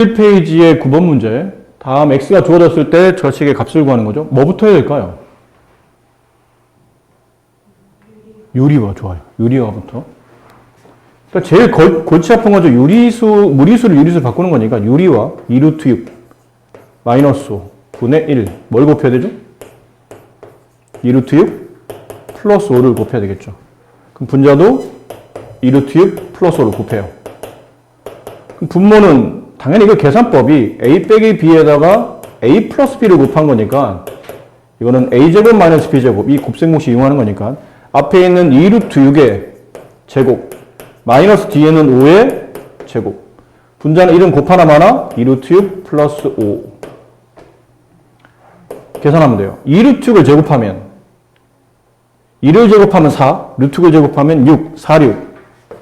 1페이지의 9번 문제. 다음 x가 주어졌을 때 저 식의 값을 구하는 거죠. 뭐부터 해야 될까요? 유리화. 좋아요. 유리화부터. 그러니까 제일 골치 아픈 거죠. 무리수를 유리수를 바꾸는 거니까 유리화 2루트 6 마이너스 5 분의 1. 뭘 곱해야 되죠? 2루트 6 플러스 5를 곱해야 되겠죠. 그럼 분자도 2루트 6 플러스 5를 곱해요. 그럼 분모는 당연히 이거 계산법이 a 빼기 b에다가 a 플러스 b를 곱한 거니까 이거는 a제곱 마이너스 b제곱 이 곱셈공식 이용하는 거니까 앞에 있는 2루트 6의 제곱 마이너스 뒤에는 5의 제곱 분자는 1은 곱하나 마나 2루트 6 플러스 5 계산하면 돼요. 2루트 6을 제곱하면 1을 제곱하면 4 루트 6을 제곱하면 6 4, 6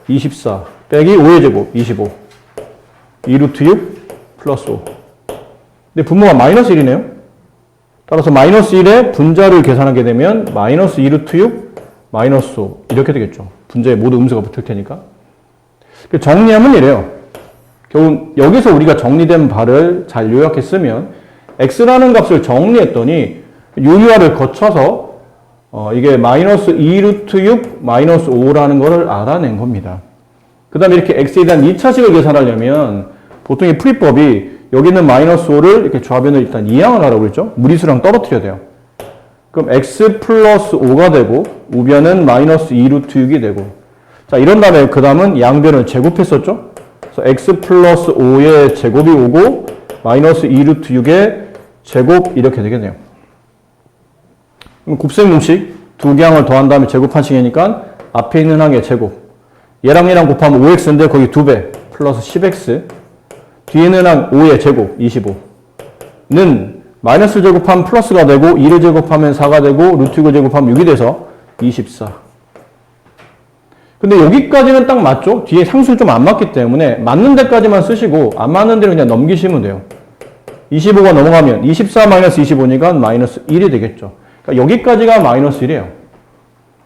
24 빼기 5의 제곱 25 2루트 6 플러스 5 근데 분모가 마이너스 1이네요. 따라서 마이너스 1의 분자를 계산하게 되면 마이너스 2루트 6 마이너스 5 이렇게 되겠죠. 분자에 모두 음수가 붙을 테니까. 정리하면 이래요. 결국 여기서 우리가 정리된 바를 잘 요약했으면 x라는 값을 정리했더니 유리화를 거쳐서 이게 마이너스 2루트 6 마이너스 5라는 거를 알아낸 겁니다. 그 다음에 이렇게 x에 대한 2차식을 계산하려면 보통 이 풀이법이 여기 있는 마이너스 5를 이렇게 좌변을 일단 이항을 하라고 그랬죠. 무리수랑 떨어뜨려야 돼요. 그럼 x 플러스 5가 되고 우변은 마이너스 2루트 6이 되고 자 이런 다음에 그 다음은 양변을 제곱했었죠. 그래서 x 플러스 5의 제곱이 오고 마이너스 2루트 6의 제곱 이렇게 되겠네요. 그럼 곱셈공식 두 개 항을 더한 다음에 제곱한 식이니까 앞에 있는 항의 제곱 얘랑 얘랑 곱하면 5x인데 거기 2배 플러스 10x 뒤에 있는 항 5의 제곱 25는 마이너스 제곱하면 플러스가 되고 2를 제곱하면 4가 되고 루트 6을 제곱하면 6이 돼서 24 근데 여기까지는 딱 맞죠? 뒤에 상수를 좀 안 맞기 때문에 맞는 데까지만 쓰시고 안 맞는 데는 그냥 넘기시면 돼요. 25가 넘어가면 24 마이너스 25니까 마이너스 1이 되겠죠. 그러니까 여기까지가 마이너스 1이에요.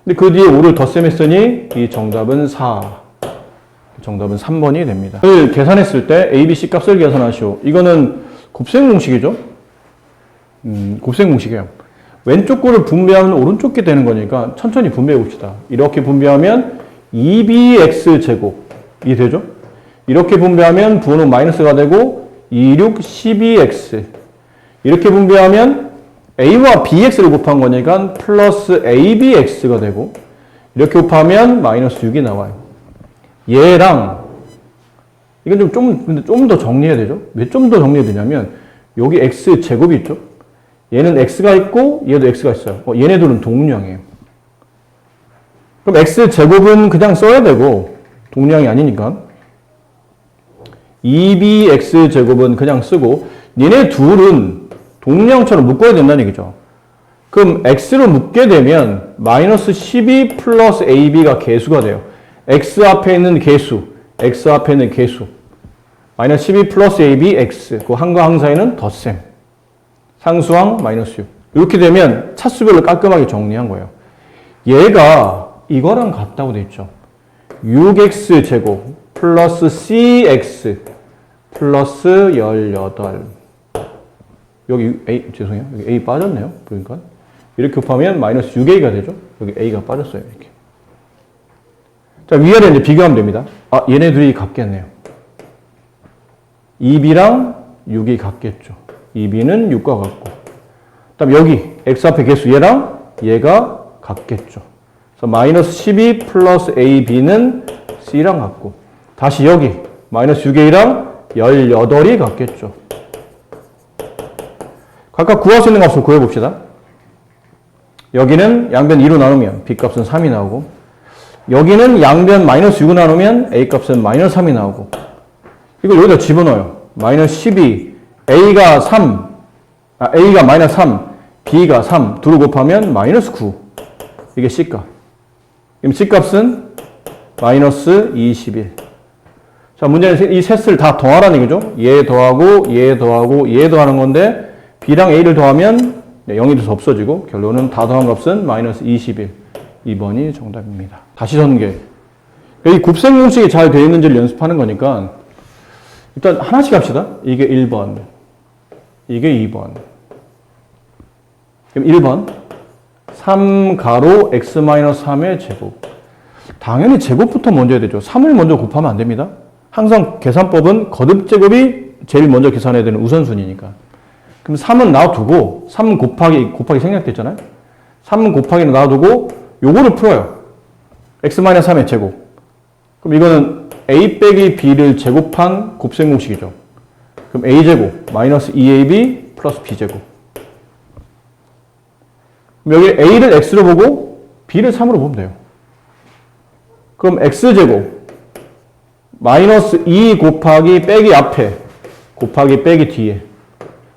근데 그 뒤에 5를 덧셈했으니 이 정답은 4. 정답은 3번이 됩니다. 을 계산했을 때 A, B, C 값을 계산하시오. 이거는 곱셈 공식이죠. 곱셈 공식이에요. 왼쪽 거를 분배하면 오른쪽 게 되는 거니까 천천히 분배해 봅시다. 이렇게 분배하면 2bx제곱이 되죠. 이렇게 분배하면 부호는 마이너스가 되고 2, 6, 12x 이렇게 분배하면 a와 bx를 곱한 거니까 플러스 abx가 되고 이렇게 곱하면 마이너스 6이 나와요. 얘랑 이건 좀 더 정리해야 되죠. 왜 좀 더 정리해야 되냐면 여기 x제곱이 있죠. 얘는 x가 있고 얘도 x가 있어요. 얘네들은 동류항이에요. 그럼 x제곱은 그냥 써야 되고 동류항이 아니니까 2bx제곱은 그냥 쓰고 얘네 둘은 동류항처럼 묶어야 된다는 얘기죠. 그럼 x로 묶게 되면 마이너스 12 플러스 ab가 개수가 돼요. x 앞에 있는 개수, x 앞에 있는 개수 마이너스 12 플러스 ab x 그 항과 항 사이는 덧셈 상수항 마이너스 6 이렇게 되면 차수별로 깔끔하게 정리한 거예요. 얘가 이거랑 같다고 돼 있죠. 6x제곱 플러스 cx 플러스 18 여기 a 죄송해요. 여기 a 빠졌네요. 그러니까 이렇게 곱하면 마이너스 6a가 되죠. 여기 a가 빠졌어요. 이렇게. 자 위아래 이제 비교하면 됩니다. 아 얘네 둘이 같겠네요. 2b랑 6이 같겠죠. 2b는 6과 같고 그다음 여기 x 앞에 개수 얘랑 얘가 같겠죠. 그래서 마이너스 12 플러스 ab는 c랑 같고 다시 여기 마이너스 6a랑 18이 같겠죠. 각각 구할 수 있는 값을 구해봅시다. 여기는 양변 2로 나누면 b값은 3이 나오고 여기는 양변 마이너스 6을 나누면 a값은 마이너스 3이 나오고 이걸 여기다 집어넣어요. 마이너스 12 a가 3 a가 마이너스 3 b가 3 2를 곱하면 마이너스 9 이게 c값. 그럼 c값은 마이너스 21 자 문제는 이 셋을 다 더하라는 얘기죠. 얘 더하고 얘 더하고 얘 더하는 건데 b랑 a를 더하면 0이 돼서 없어지고 결론은 다 더한 값은 마이너스 21 2번이 정답입니다. 다시 전개 이 곱셈 공식이 잘 되어 있는지를 연습하는 거니까 일단 하나씩 합시다. 이게 1번, 이게 2번. 그럼 1번 3 가로 x-3의 제곱. 당연히 제곱부터 먼저 해야 되죠. 3을 먼저 곱하면 안 됩니다. 항상 계산법은 거듭제곱이 제일 먼저 계산해야 되는 우선순위니까. 그럼 3은 놔두고 3 곱하기 생략됐잖아요. 3 곱하기는 놔두고 요거를 풀어요. x-3의 제곱. 그럼 이거는 a 빼기 b를 제곱한 곱셈 공식이죠. 그럼 a제곱 마이너스 2ab 플러스 b제곱. 그럼 여기 a를 x로 보고 b를 3으로 보면 돼요. 그럼 x제곱 마이너스 2 곱하기 빼기 앞에 곱하기 빼기 뒤에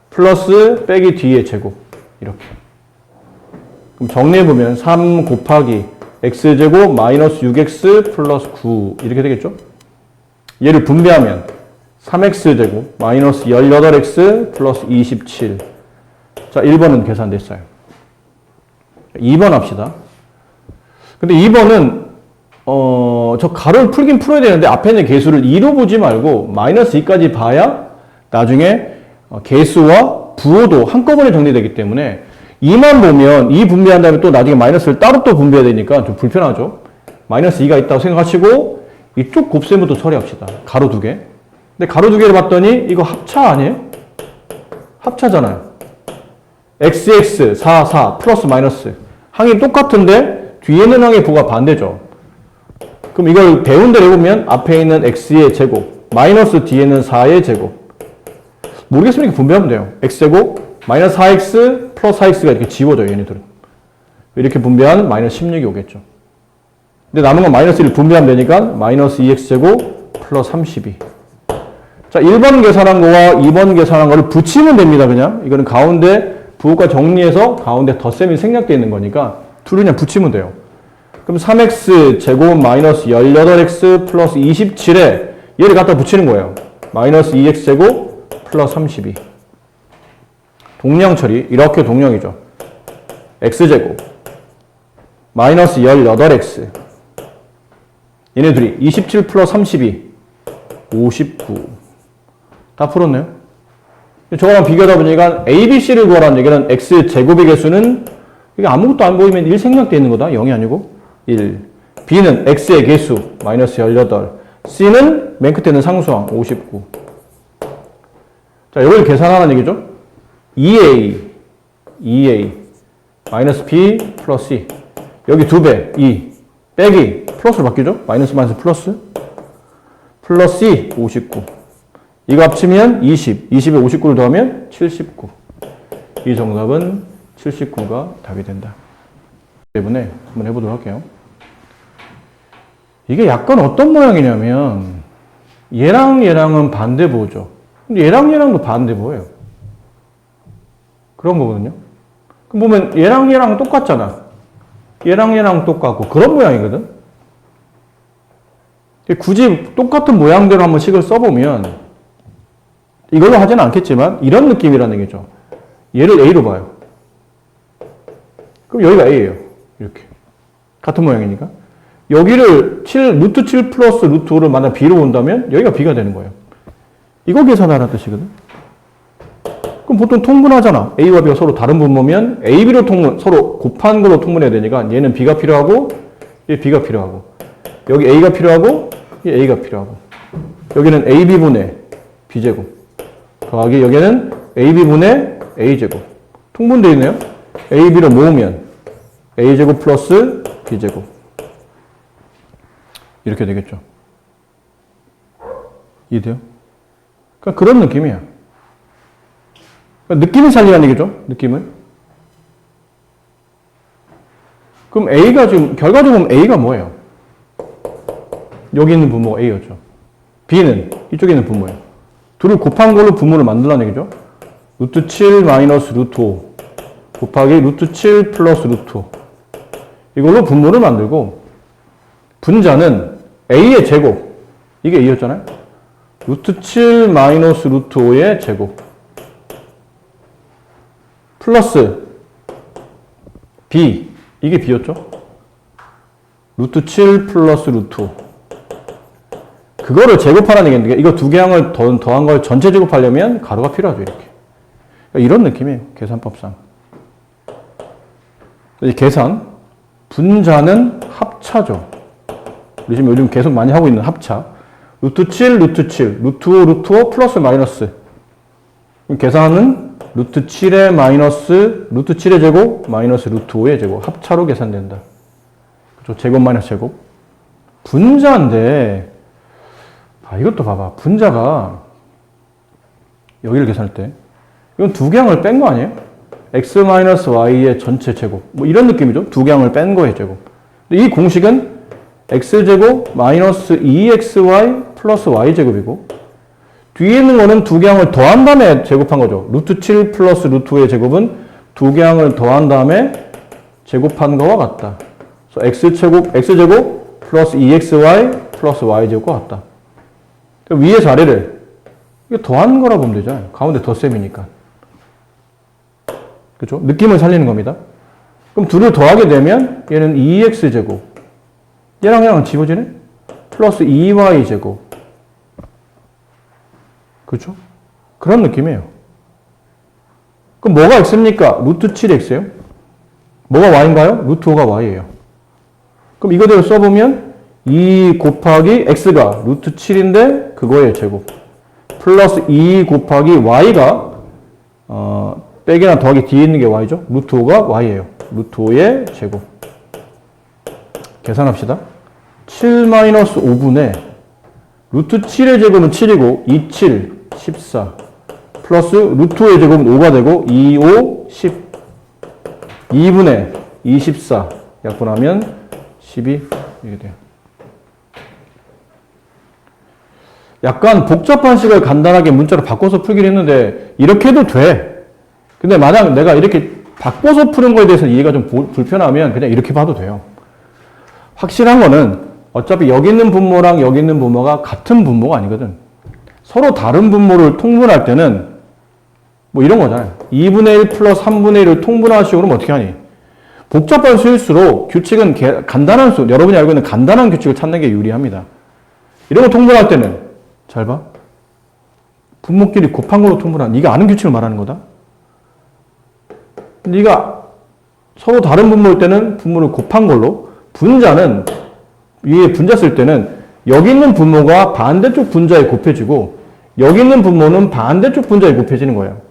플러스 빼기 뒤에 제곱 이렇게. 그럼 정리해보면 3 곱하기 x제곱 마이너스 6x 플러스 9 이렇게 되겠죠? 얘를 분배하면 3x제곱 마이너스 18x 플러스 27. 자, 1번은 계산됐어요. 2번 합시다. 근데 2번은 저 가로를 풀긴 풀어야 되는데 앞에 있는 개수를 2로 보지 말고 마이너스 2까지 봐야 나중에 개수와 부호도 한꺼번에 정리되기 때문에 2만 보면 2 분배한 다음에 또 나중에 마이너스를 따로 또 분배해야 되니까 좀 불편하죠. 마이너스 2가 있다고 생각하시고 이쪽 곱셈부터 처리합시다. 가로 2개. 근데 가로 2개를 봤더니 이거 합차 아니에요? 합차잖아요. xx 4 4 플러스 마이너스 항이 똑같은데 뒤에 있는 항의 부호가 반대죠. 그럼 이걸 배운 대로 해보면 앞에 있는 x의 제곱 마이너스 뒤에 있는 4의 제곱 모르겠으면 이렇게 분배하면 돼요. x제곱 마이너스 4x 플러스 4x가 이렇게 지워져요. 얘네들은. 이렇게 분배하면 마이너스 16이 오겠죠. 근데 남은 건 마이너스 1을 분배하면 되니까 마이너스 2x제곱 플러스 32. 자, 1번 계산한 거와 2번 계산한 거를 붙이면 됩니다. 그냥. 이거는 가운데 부호가 정리해서 가운데 덧셈이 생략되어 있는 거니까 둘을 그냥 붙이면 돼요. 그럼 3x 제곱 마이너스 18x 플러스 27에 얘를 갖다 붙이는 거예요. 마이너스 2x 제곱 플러스 32. 동량 처리. 이렇게 동량이죠. x제곱 마이너스 18x 얘네 둘이 27 플러스 32 59. 다 풀었네요. 저거랑 비교하다 보니까 a, b, c를 구하라는 얘기는 x제곱의 개수는 이게 아무것도 안 보이면 1 생략되어 있는 거다. 0이 아니고 1. b는 x의 개수 마이너스 18. c는 맨 끝에 있는 상수항 59. 자, 이걸 계산하라는 얘기죠. 2a 마이너스 b 플러스 c 여기 2배 2 빼기 플러스로 바뀌죠. 마이너스 플러스 플러스 c 59. 이거 합치면 20 20에 59를 더하면 79. 이 정답은 79가 답이 된다. 때문에 한번 해보도록 할게요. 이게 약간 어떤 모양이냐면 얘랑 얘랑은 반대보죠. 근데 얘랑 얘랑도 반대보예요. 그런 거거든요. 그럼 보면 얘랑 얘랑 똑같잖아. 얘랑 얘랑 똑같고 그런 모양이거든. 굳이 똑같은 모양대로 한번 식을 써보면 이걸로 하지는 않겠지만 이런 느낌이라는 얘기죠. 얘를 A로 봐요. 그럼 여기가 A예요. 이렇게. 같은 모양이니까. 여기를 루트 7 플러스 루트 5를 만약 B로 본다면 여기가 B가 되는 거예요. 이거 계산하라는 뜻이거든. 그럼 보통 통분하잖아. A와 B가 서로 다른 분모면 A, B로 서로 곱한 걸로 통분해야 되니까 얘는 B가 필요하고 얘 B가 필요하고 여기 A가 필요하고 얘 A가 필요하고 여기는 AB분의 B제곱 더하기 여기는 AB분의 A제곱 통분되어 있네요. A, B를 모으면 A제곱 플러스 B제곱 이렇게 되겠죠. 이해돼요? 그러니까 그런 느낌이야. 그러니까 느낌을 살리라는 얘기죠. 느낌을. 그럼 A가 지금 결과적으로 보면 A가 뭐예요? 여기 있는 분모가 A였죠. B는 이쪽에 있는 분모예요. 둘을 곱한 걸로 분모를 만들라는 얘기죠. 루트 7 마이너스 루트 5 곱하기 루트 7 플러스 루트 5 이걸로 분모를 만들고 분자는 A의 제곱 이게 A였잖아요. 루트 7 마이너스 루트 5의 제곱 플러스 B 이게 B였죠. 루트 7 플러스 루트 5 그거를 제곱하라는 얘기인데 이거 두 개항을 더한 걸 전체 제곱하려면 가로가 필요하죠. 이렇게. 이런 느낌이에요. 계산법상. 계산. 분자는 합차죠. 우리 지금 요즘 계속 많이 하고 있는 합차. 루트 7, 루트 7, 루트 5, 루트 5 플러스 마이너스. 계산은 루트 7의 마이너스, 루트 7의 제곱, 마이너스 루트 5의 제곱. 합차로 계산된다. 그렇죠? 제곱 마이너스 제곱. 분자인데, 이것도 봐봐. 분자가, 여기를 계산할 때, 이건 두 개항을 뺀 거 아니에요? x-y의 전체 제곱. 뭐 이런 느낌이죠. 두 개항을 뺀 거의 제곱. 근데 이 공식은 x제곱 마이너스 2xy 플러스 y제곱이고, 뒤에 있는 거는 두 개항을 더한 다음에 제곱한 거죠. 루트 7 플러스 루트 5의 제곱은 두 개항을 더한 다음에 제곱한 거와 같다. 그래서 x제곱 플러스 2xy 플러스 y제곱과 같다. 위의 자리를 이거 더한 거라 보면 되죠. 가운데 덧셈이니까. 그렇죠? 느낌을 살리는 겁니다. 그럼 둘을 더하게 되면 얘는 2x제곱. 얘랑 얘랑 집어지네? 플러스 2y제곱. 그렇죠? 그런 느낌이에요. 그럼 뭐가 x입니까? 루트 7x예요. 뭐가 y인가요? 루트 5가 y예요. 그럼 이거대로 써보면 2 곱하기 x가 루트 7인데 그거의 제곱. 플러스 2 곱하기 y가 빼기나 더하기 뒤에 있는 게 y죠. 루트 5가 y예요. 루트 5의 제곱. 계산합시다. 7-5분의 루트 7의 제곱은 7이고 2, 7, 14 플러스 루트 5의 제곱은 5가 되고 2, 5, 10 2분의 24 약분하면 12 이렇게 돼요. 약간 복잡한 식을 간단하게 문자로 바꿔서 풀긴 했는데 이렇게 해도 돼. 근데 만약 내가 이렇게 바꿔서 푸는 거에 대해서 이해가 좀 불편하면 그냥 이렇게 봐도 돼요. 확실한 거는 어차피 여기 있는 분모랑 여기 있는 분모가 같은 분모가 아니거든. 서로 다른 분모를 통분할 때는 뭐 이런 거잖아요. 2분의 1 플러스 3분의 1을 통분할 식으로 어떻게 하니? 복잡한 수일수록 규칙은 간단한 수, 여러분이 알고 있는 간단한 규칙을 찾는 게 유리합니다. 이런 거 통분할 때는 잘 봐. 분모끼리 곱한 걸로 통분한, 네가 아는 규칙을 말하는 거다. 네가 서로 다른 분모일 때는 분모를 곱한 걸로, 분자는 위에 분자 쓸 때는 여기 있는 분모가 반대쪽 분자에 곱해지고 여기 있는 분모는 반대쪽 분자에 곱해지는 거예요.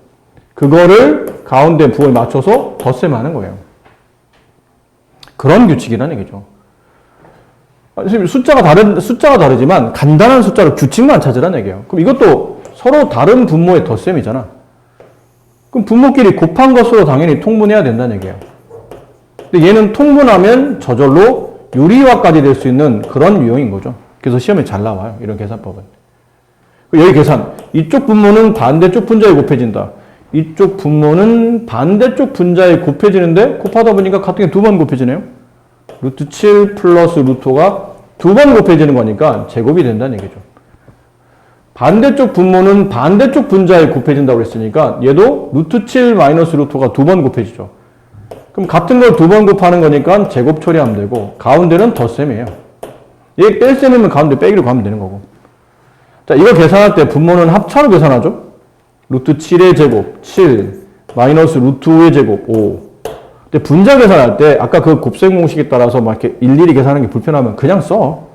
그거를 가운데 부호에 맞춰서 덧셈하는 거예요. 그런 규칙이라는 얘기죠. 숫자가 다르지만 간단한 숫자로 규칙만 찾으라는 얘기예요. 그럼 이것도 서로 다른 분모의 덧셈이잖아. 그럼 분모끼리 곱한 것으로 당연히 통분해야 된다는 얘기예요. 근데 얘는 통분하면 저절로 유리화까지 될 수 있는 그런 유형인 거죠. 그래서 시험에 잘 나와요. 이런 계산법은. 여기 계산. 이쪽 분모는 반대쪽 분자에 곱해진다. 이쪽 분모는 반대쪽 분자에 곱해지는데 곱하다 보니까 같은 게 두 번 곱해지네요. 루트 7 플러스 루트 5가 두 번 곱해지는 거니까 제곱이 된다는 얘기죠. 반대쪽 분모는 반대쪽 분자에 곱해진다고 했으니까 얘도 루트 7 마이너스 루트 5가 두 번 곱해지죠. 그럼 같은 걸 두 번 곱하는 거니까 제곱 처리하면 되고 가운데는 덧셈이에요. 얘 뺄셈이면 가운데 빼기로 가면 되는 거고. 자, 이거 계산할 때 분모는 합차로 계산하죠. 루트 7의 제곱 7 마이너스 루트 5의 제곱 5. 근데 분자 계산할 때 아까 그 곱셈 공식에 따라서 막 이렇게 일일이 계산하는 게 불편하면 그냥 써.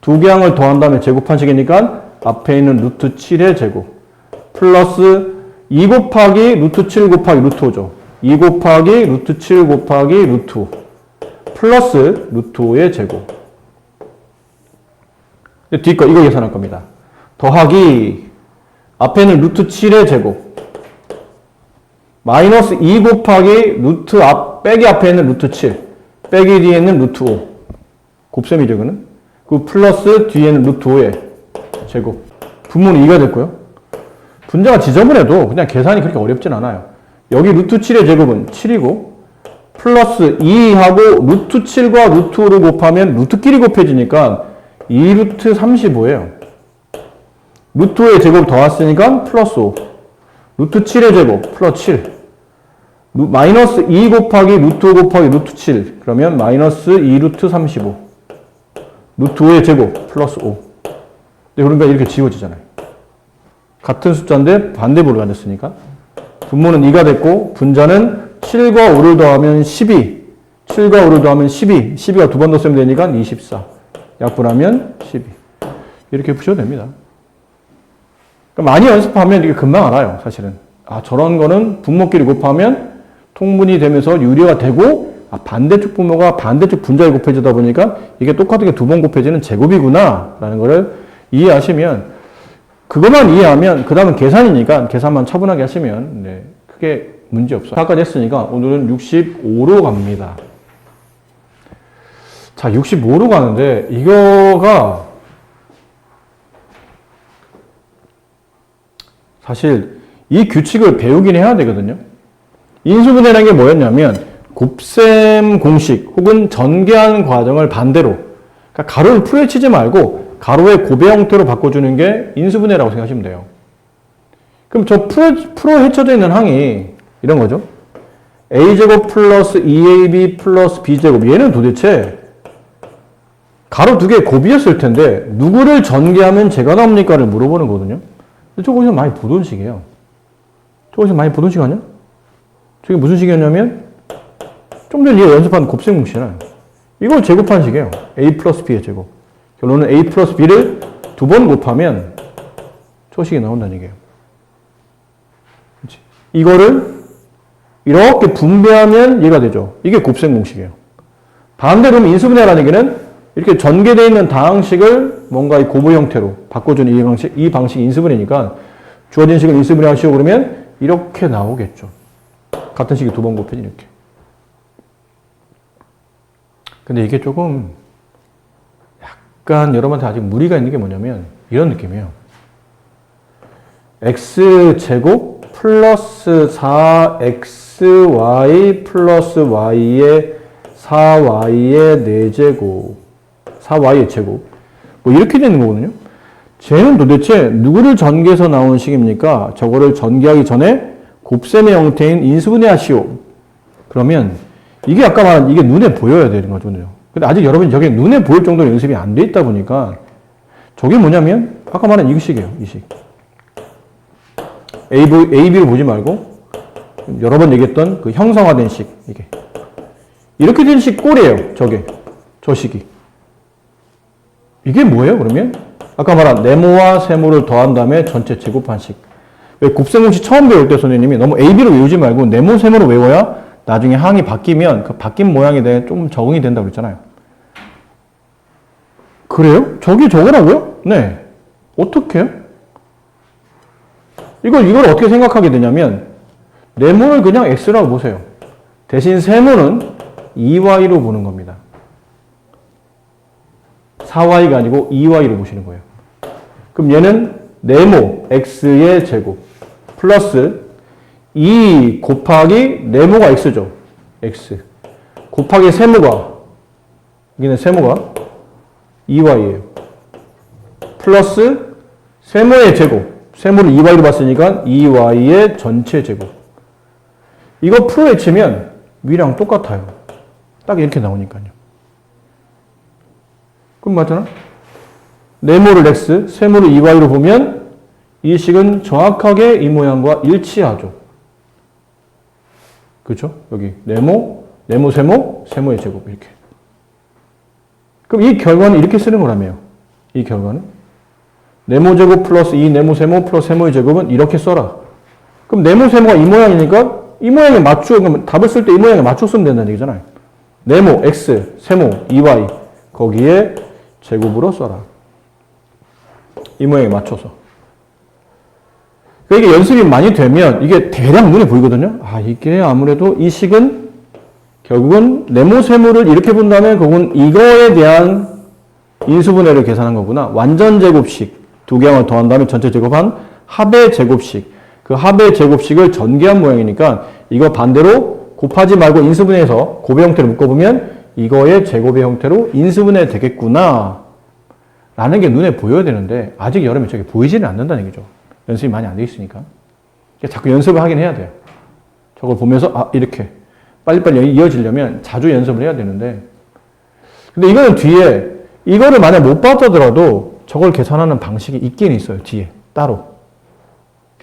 두 개항을 더한 다음에 제곱한 식이니까 앞에 있는 루트 7의 제곱 플러스 2 곱하기 루트 7 곱하기 루트 5죠. 2 곱하기 루트 7 곱하기 루트 5 플러스 루트 5의 제곱. 뒤 거 이거 계산할 겁니다. 더하기 앞에는 루트 7의 제곱 마이너스 2 곱하기 루트 빼기 앞에 있는 루트 7 빼기 뒤에 있는 루트 5 곱셈이죠 이거는. 그 플러스 뒤에 있는 루트 5의 제곱. 분모는 2가 됐고요. 분자가 지저분해도 그냥 계산이 그렇게 어렵진 않아요. 여기 루트 7의 제곱은 7이고 플러스 2하고 루트 7과 루트 5를 곱하면 루트끼리 곱해지니까 2루트 35예요. 루트 5의 제곱 더왔으니까 플러스 5. 루트 7의 제곱 플러스 7. 마이너스 2 곱하기 루트 5 곱하기 루트 7. 그러면 마이너스 2루트 35. 루트 5의 제곱 플러스 5. 그러니까 이렇게 지워지잖아요. 같은 숫자인데 반대부로 앉았으니까. 분모는 2가 됐고, 분자는 7과 5를 더하면 12. 7과 5를 더하면 12. 12가 두 번 더 쓰면 되니까 24. 약분하면 12. 이렇게 푸셔도 됩니다. 그러니까 많이 연습하면 이게 금방 알아요, 사실은. 아, 저런 거는 분모끼리 곱하면 통분이 되면서 유리가 되고, 아, 반대쪽 분모가 반대쪽 분자에 곱해지다 보니까 이게 똑같게 두 번 곱해지는 제곱이구나, 라는 거를 이해하시면, 그것만 이해하면, 그 다음은 계산이니까 계산만 차분하게 하시면, 네, 크게 문제 없어요. 아까까지 했으니까 오늘은 65로 갑니다. 자, 65로 가는데, 이거가 사실 이 규칙을 배우긴 해야 되거든요. 인수분해라는 게 뭐였냐면 곱셈 공식 혹은 전개하는 과정을 반대로, 그러니까 가로를 풀에 치지 말고 가로의 곱의 형태로 바꿔주는 게 인수분해라고 생각하시면 돼요. 그럼 저 풀어 헤쳐져 있는 항이 이런 거죠. a제곱 플러스 2ab 플러스 b제곱, 얘는 도대체 가로 두 개의 곱이었을 텐데 누구를 전개하면 제가 나옵니까를 물어보는 거거든요. 저거에서 많이 보던 식이에요. 저거에서 많이 보던 식 아니야? 저게 무슨 식이었냐면 좀 전에 연습한 곱셈 공식이잖아요. 이걸 제곱한 식이에요. a 플러스 b의 제곱. 결론은 a 플러스 b를 두 번 곱하면 저 식이 나온다는 얘기예요. 그치? 이거를 이렇게 분배하면 얘가 되죠. 이게 곱셈 공식이에요. 반대로 인수분해라는 얘기는 이렇게 전개되어 있는 다항식을 뭔가 이 곱의 형태로 바꿔주는 이 방식이 인수분해니까 주어진 식을 인수분해 하시고 그러면 이렇게 나오겠죠. 같은 식이 두 번 곱해진 이렇게. 근데 이게 조금 약간 여러분한테 아직 무리가 있는 게 뭐냐면 이런 느낌이에요. x제곱 플러스 4xy 플러스 y의 4y의 4제곱 4y의 제곱 뭐 이렇게 되는 거거든요. 쟤는 도대체 누구를 전개해서 나오는 식입니까? 저거를 전개하기 전에 곱셈의 형태인 인수분해 하시오. 그러면 이게 아까 말한 이게 눈에 보여야 되는 거죠. 근데 아직 여러분이 저게 눈에 보일 정도로 연습이 안 돼 있다 보니까 저게 뭐냐면 아까 말한 이 식이에요. 이 식. AB를 보지 말고 여러 번 얘기했던 그 형상화된 식. 이게. 이렇게 된 식 꼴이에요. 저게. 저 식이. 이게 뭐예요, 그러면? 아까 말한 네모와 세모를 더한 다음에 전체 제곱한 식. 왜 곱셈 공식 처음 배울 때 선생님이 너무 AB로 외우지 말고 네모, 세모로 외워야 나중에 항이 바뀌면 그 바뀐 모양에 대해 좀 적응이 된다고 그랬잖아요. 그래요? 저게 저거라고요? 네. 어떻게? 이걸 어떻게 생각하게 되냐면 네모를 그냥 X라고 보세요. 대신 세모는 2Y로 보는 겁니다. 4Y가 아니고 2Y로 보시는 거예요. 그럼 얘는 네모 X의 제곱 플러스 2 곱하기 네모가 X죠. X 곱하기 세모가 여기는 세모가 2Y예요. 플러스 세모의 제곱 세모를 2Y로 봤으니까 2Y의 전체 제곱. 이거 풀어 치면 위랑 똑같아요. 딱 이렇게 나오니까요. 그럼 맞잖아? 네모를 X, 세모를 2Y로 보면 이 식은 정확하게 이 모양과 일치하죠. 그렇죠? 여기 네모, 세모, 세모의 제곱 이렇게. 그럼 이 결과는 이렇게 쓰는 거라며요. 이 결과는 네모 제곱 플러스 2 네모 세모 플러스 세모의 제곱은 이렇게 써라. 그럼 네모 세모가 이 모양이니까 이 모양에 맞추어, 그럼 답을 쓸 때 이 모양에 맞춰 쓰면 된다는 얘기잖아요. 네모 X, 세모 2Y 거기에 제곱으로 써라. 이 모양에 맞춰서. 그러니까 이게 연습이 많이 되면 이게 대략 눈에 보이거든요. 아, 이게 아무래도 이 식은 결국은 네모 세모를 이렇게 본다면 그건 이거에 대한 인수분해를 계산한 거구나. 완전 제곱식 두 개항을 더한 다음에 전체 제곱한 합의 제곱식. 그 합의 제곱식을 전개한 모양이니까 이거 반대로 곱하지 말고 인수분해해서 곱의 형태로 묶어보면 이거의 제곱의 형태로 인수분해 되겠구나 라는 게 눈에 보여야 되는데 아직 여름에 저게 보이지는 않는다는 얘기죠. 연습이 많이 안 돼 있으니까. 자꾸 연습을 하긴 해야 돼요. 저걸 보면서 아 이렇게 빨리빨리 이어지려면 자주 연습을 해야 되는데 근데 이거는 뒤에 이거를 만약 못 받더라도 저걸 계산하는 방식이 있긴 있어요. 뒤에 따로.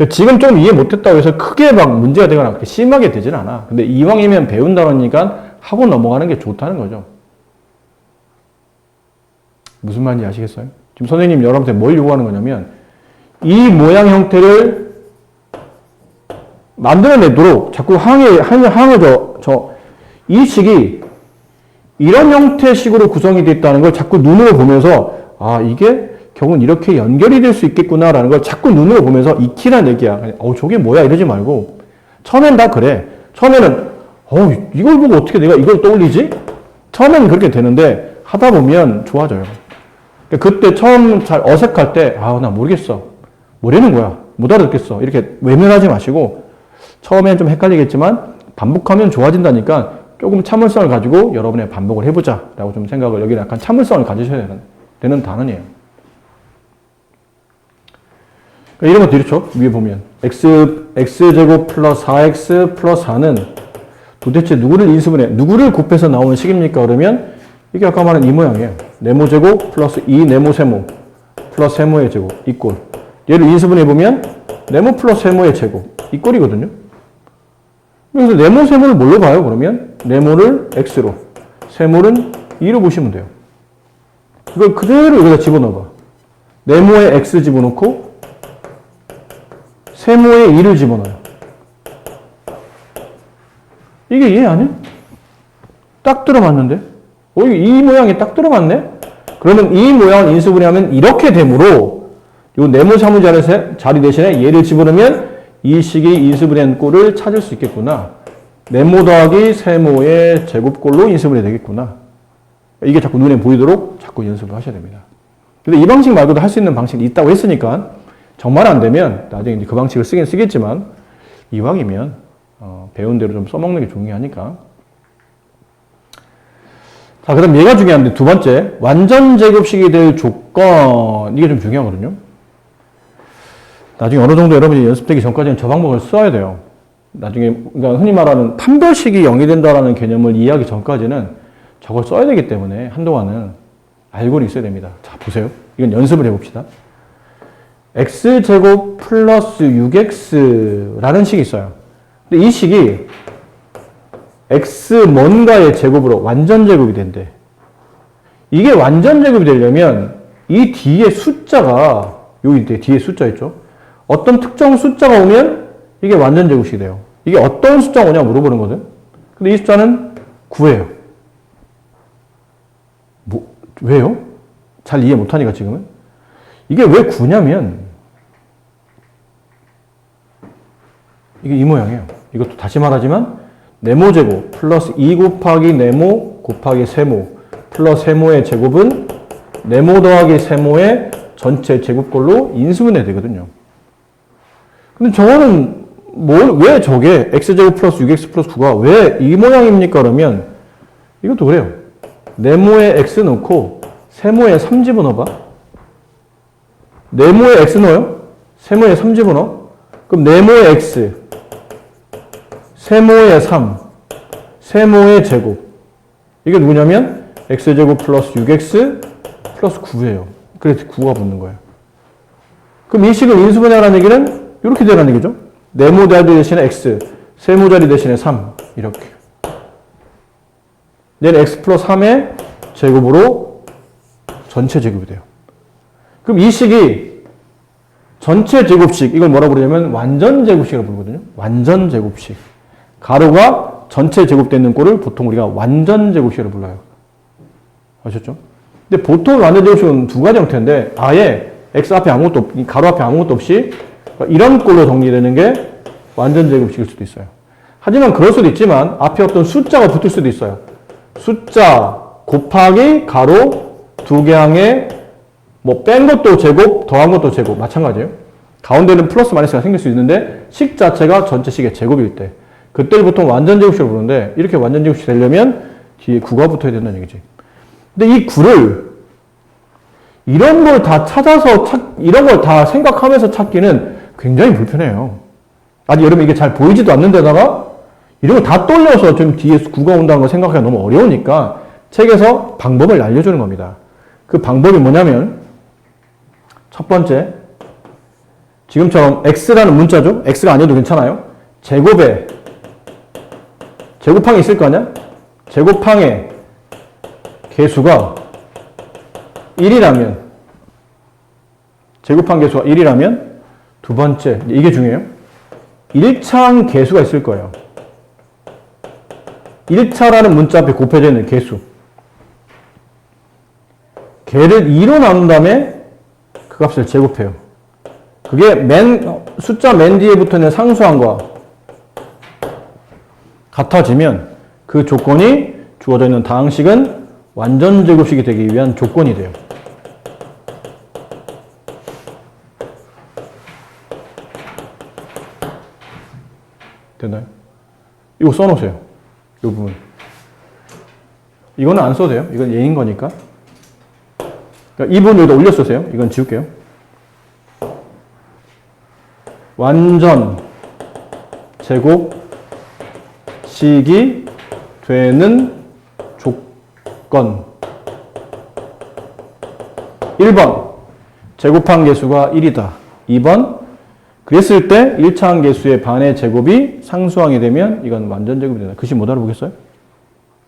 지금 좀 이해 못했다고 해서 크게 막 문제가 되거나 그렇게 심하게 되진 않아. 근데 이왕이면 배운다 그러니까 하고 넘어가는 게 좋다는 거죠. 무슨 말인지 아시겠어요? 지금 선생님 여러분한테 뭘 요구하는 거냐면 이 모양 형태를 만들어내도록 자꾸 이 식이 이런 형태식으로 구성이 되어 있다는 걸 자꾸 눈으로 보면서 아 이게 결국은 이렇게 연결이 될 수 있겠구나라는 걸 자꾸 눈으로 보면서 익히라는 얘기야. 저게 뭐야 이러지 말고 처음엔 다 그래. 처음에는 이걸 보고 어떻게 내가 이걸 떠올리지? 처음에는 그렇게 되는데 하다 보면 좋아져요. 그때 처음 잘 어색할 때 나 모르겠어. 뭐라는 거야? 못 알아듣겠어. 이렇게 외면하지 마시고 처음엔 좀 헷갈리겠지만 반복하면 좋아진다니까 조금 참을성을 가지고 여러분의 반복을 해보자 라고 좀 생각을 여기는 약간 참을성을 가지셔야 되는 단원이에요. 이런 것도 이렇죠. 위에 보면 x제곱 플러스 4x 플러스 4는 도대체 누구를 곱해서 나오는 식입니까? 그러면 이게 아까 말한 이 모양이에요. 네모제곱 플러스 2 네모 세모 플러스 세모의 제곱 이 꼴. 얘를 인수분해 보면 네모 플러스 세모의 제곱 이 꼴이거든요. 그래서 네모 세모를 뭘로 봐요? 그러면 네모를 x로 세모는 2로 보시면 돼요. 이걸 그대로 여기다 집어넣어봐. 네모에 x 집어넣고 세모에 2를 집어넣어요. 이게 이해 아니야? 딱 들어맞는데? 이 모양이 딱 들어맞네? 그러면 이 모양을 인수분해하면 이렇게 되므로 요 네모 세모 자리 대신에 얘를 집어넣으면 이 식이 인수분해한 꼴을 찾을 수 있겠구나. 네모 더하기 세모의 제곱꼴로 인수분해 되겠구나. 이게 자꾸 눈에 보이도록 자꾸 연습을 하셔야 됩니다. 근데 이 방식 말고도 할 수 있는 방식이 있다고 했으니까 정말 안 되면 나중에 이제 그 방식을 쓰긴 쓰겠지만 이왕이면 배운 대로 좀 써먹는 게 중요하니까. 자, 그 다음 얘가 중요한데 두 번째 완전 제곱식이 될 조건 이게 좀 중요하거든요. 나중에 어느 정도 여러분이 연습되기 전까지는 저 방법을 써야 돼요. 나중에 그러니까 흔히 말하는 판별식이 0이 된다라는 개념을 이해하기 전까지는 저걸 써야 되기 때문에 한동안은 알고는 있어야 됩니다. 자, 보세요. 이건 연습을 해봅시다. x제곱 플러스 6x라는 식이 있어요. 근데 이 식이 x 뭔가의 제곱으로 완전 제곱이 된대. 이게 완전 제곱이 되려면 이 뒤에 숫자가 여기 뒤에 숫자 있죠? 어떤 특정 숫자가 오면 이게 완전 제곱식이 돼요. 이게 어떤 숫자가 오냐 물어보는 거든. 근데 이 숫자는 9예요. 왜요? 잘 이해 못하니까 지금은. 이게 왜 9냐면 이게 이 모양이에요. 이것도 다시 말하지만 네모제곱 플러스 2 곱하기 네모 곱하기 세모 플러스 세모의 제곱은 네모 더하기 세모의 전체 제곱꼴로 인수분해 되거든요. 근데 저거는 왜 저게 x제곱 플러스 6x 플러스 9가 왜 이 모양입니까? 그러면 이것도 그래요. 네모에 x 넣고 세모에 3 집어넣어봐. 네모에 x 넣어요? 세모에 3 집어넣어? 그럼 네모에 x 세모의 3, 세모의 제곱. 이게 누구냐면 x제곱 플러스 6x 플러스 9예요. 그래서 9가 붙는 거예요. 그럼 이 식을 인수분해하라는 얘기는 이렇게 되라는 얘기죠. 네모 자리 대신에 x, 세모 자리 대신에 3 이렇게. 얘는 x 플러스 3의 제곱으로 전체 제곱이 돼요. 그럼 이 식이 전체 제곱식, 이걸 뭐라고 부르냐면 완전 제곱식이라고 부르거든요. 완전 제곱식. 가로가 전체 제곱되는 꼴을 보통 우리가 완전 제곱식으로 불러요. 아셨죠? 근데 보통 완전 제곱식은 두 가지 형태인데 아예 x 앞에 아무것도 가로 앞에 아무것도 없이 이런 꼴로 정리되는 게 완전 제곱식일 수도 있어요. 하지만 그럴 수도 있지만 앞에 어떤 숫자가 붙을 수도 있어요. 숫자 곱하기 가로 두 개항에 뭐 뺀 것도 제곱, 더한 것도 제곱 마찬가지예요. 가운데는 플러스 마이너스가 생길 수 있는데 식 자체가 전체 식의 제곱일 때 그때를 보통 완전 제곱식으로 부르는데 이렇게 완전 제곱식 되려면 뒤에 9가 붙어야 된다는 얘기지. 근데 이 9를 이런 걸 다 찾아서 이런 걸 다 생각하면서 찾기는 굉장히 불편해요. 아직 여러분 이게 잘 보이지도 않는 데다가 이런 걸 다 떠올려서 좀 뒤에 9가 온다는 걸 생각하기가 너무 어려우니까 책에서 방법을 알려주는 겁니다. 그 방법이 뭐냐면 첫 번째, 지금처럼 x라는 문자죠? x가 아니어도 괜찮아요. 제곱에 제곱항이 있을 거 아니야? 제곱항의 개수가 1이라면, 제곱항 개수가 1이라면, 두 번째, 이게 중요해요. 1차항 개수가 있을 거예요. 1차라는 문자 앞에 곱해져 있는 개수. 걔를 2로 나눈 다음에 그 값을 제곱해요. 그게 숫자 맨 뒤에 붙어 있는 상수항과 같아지면 그 조건이 주어져 있는 다항식은 완전 제곱식이 되기 위한 조건이 돼요. 됐나요? 이거 써놓으세요. 이 부분. 이거는 안 써도 돼요. 이건 예인 거니까. 그러니까 이 부분 여기다 올려쓰세요. 이건 지울게요. 완전 제곱식이 되는 조건. 1번, 제곱한 개수가 1이다. 2번, 그랬을 때 1차항 개수의 반의 제곱이 상수항이 되면 이건 완전 제곱이 된다. 글씨 못 알아보겠어요?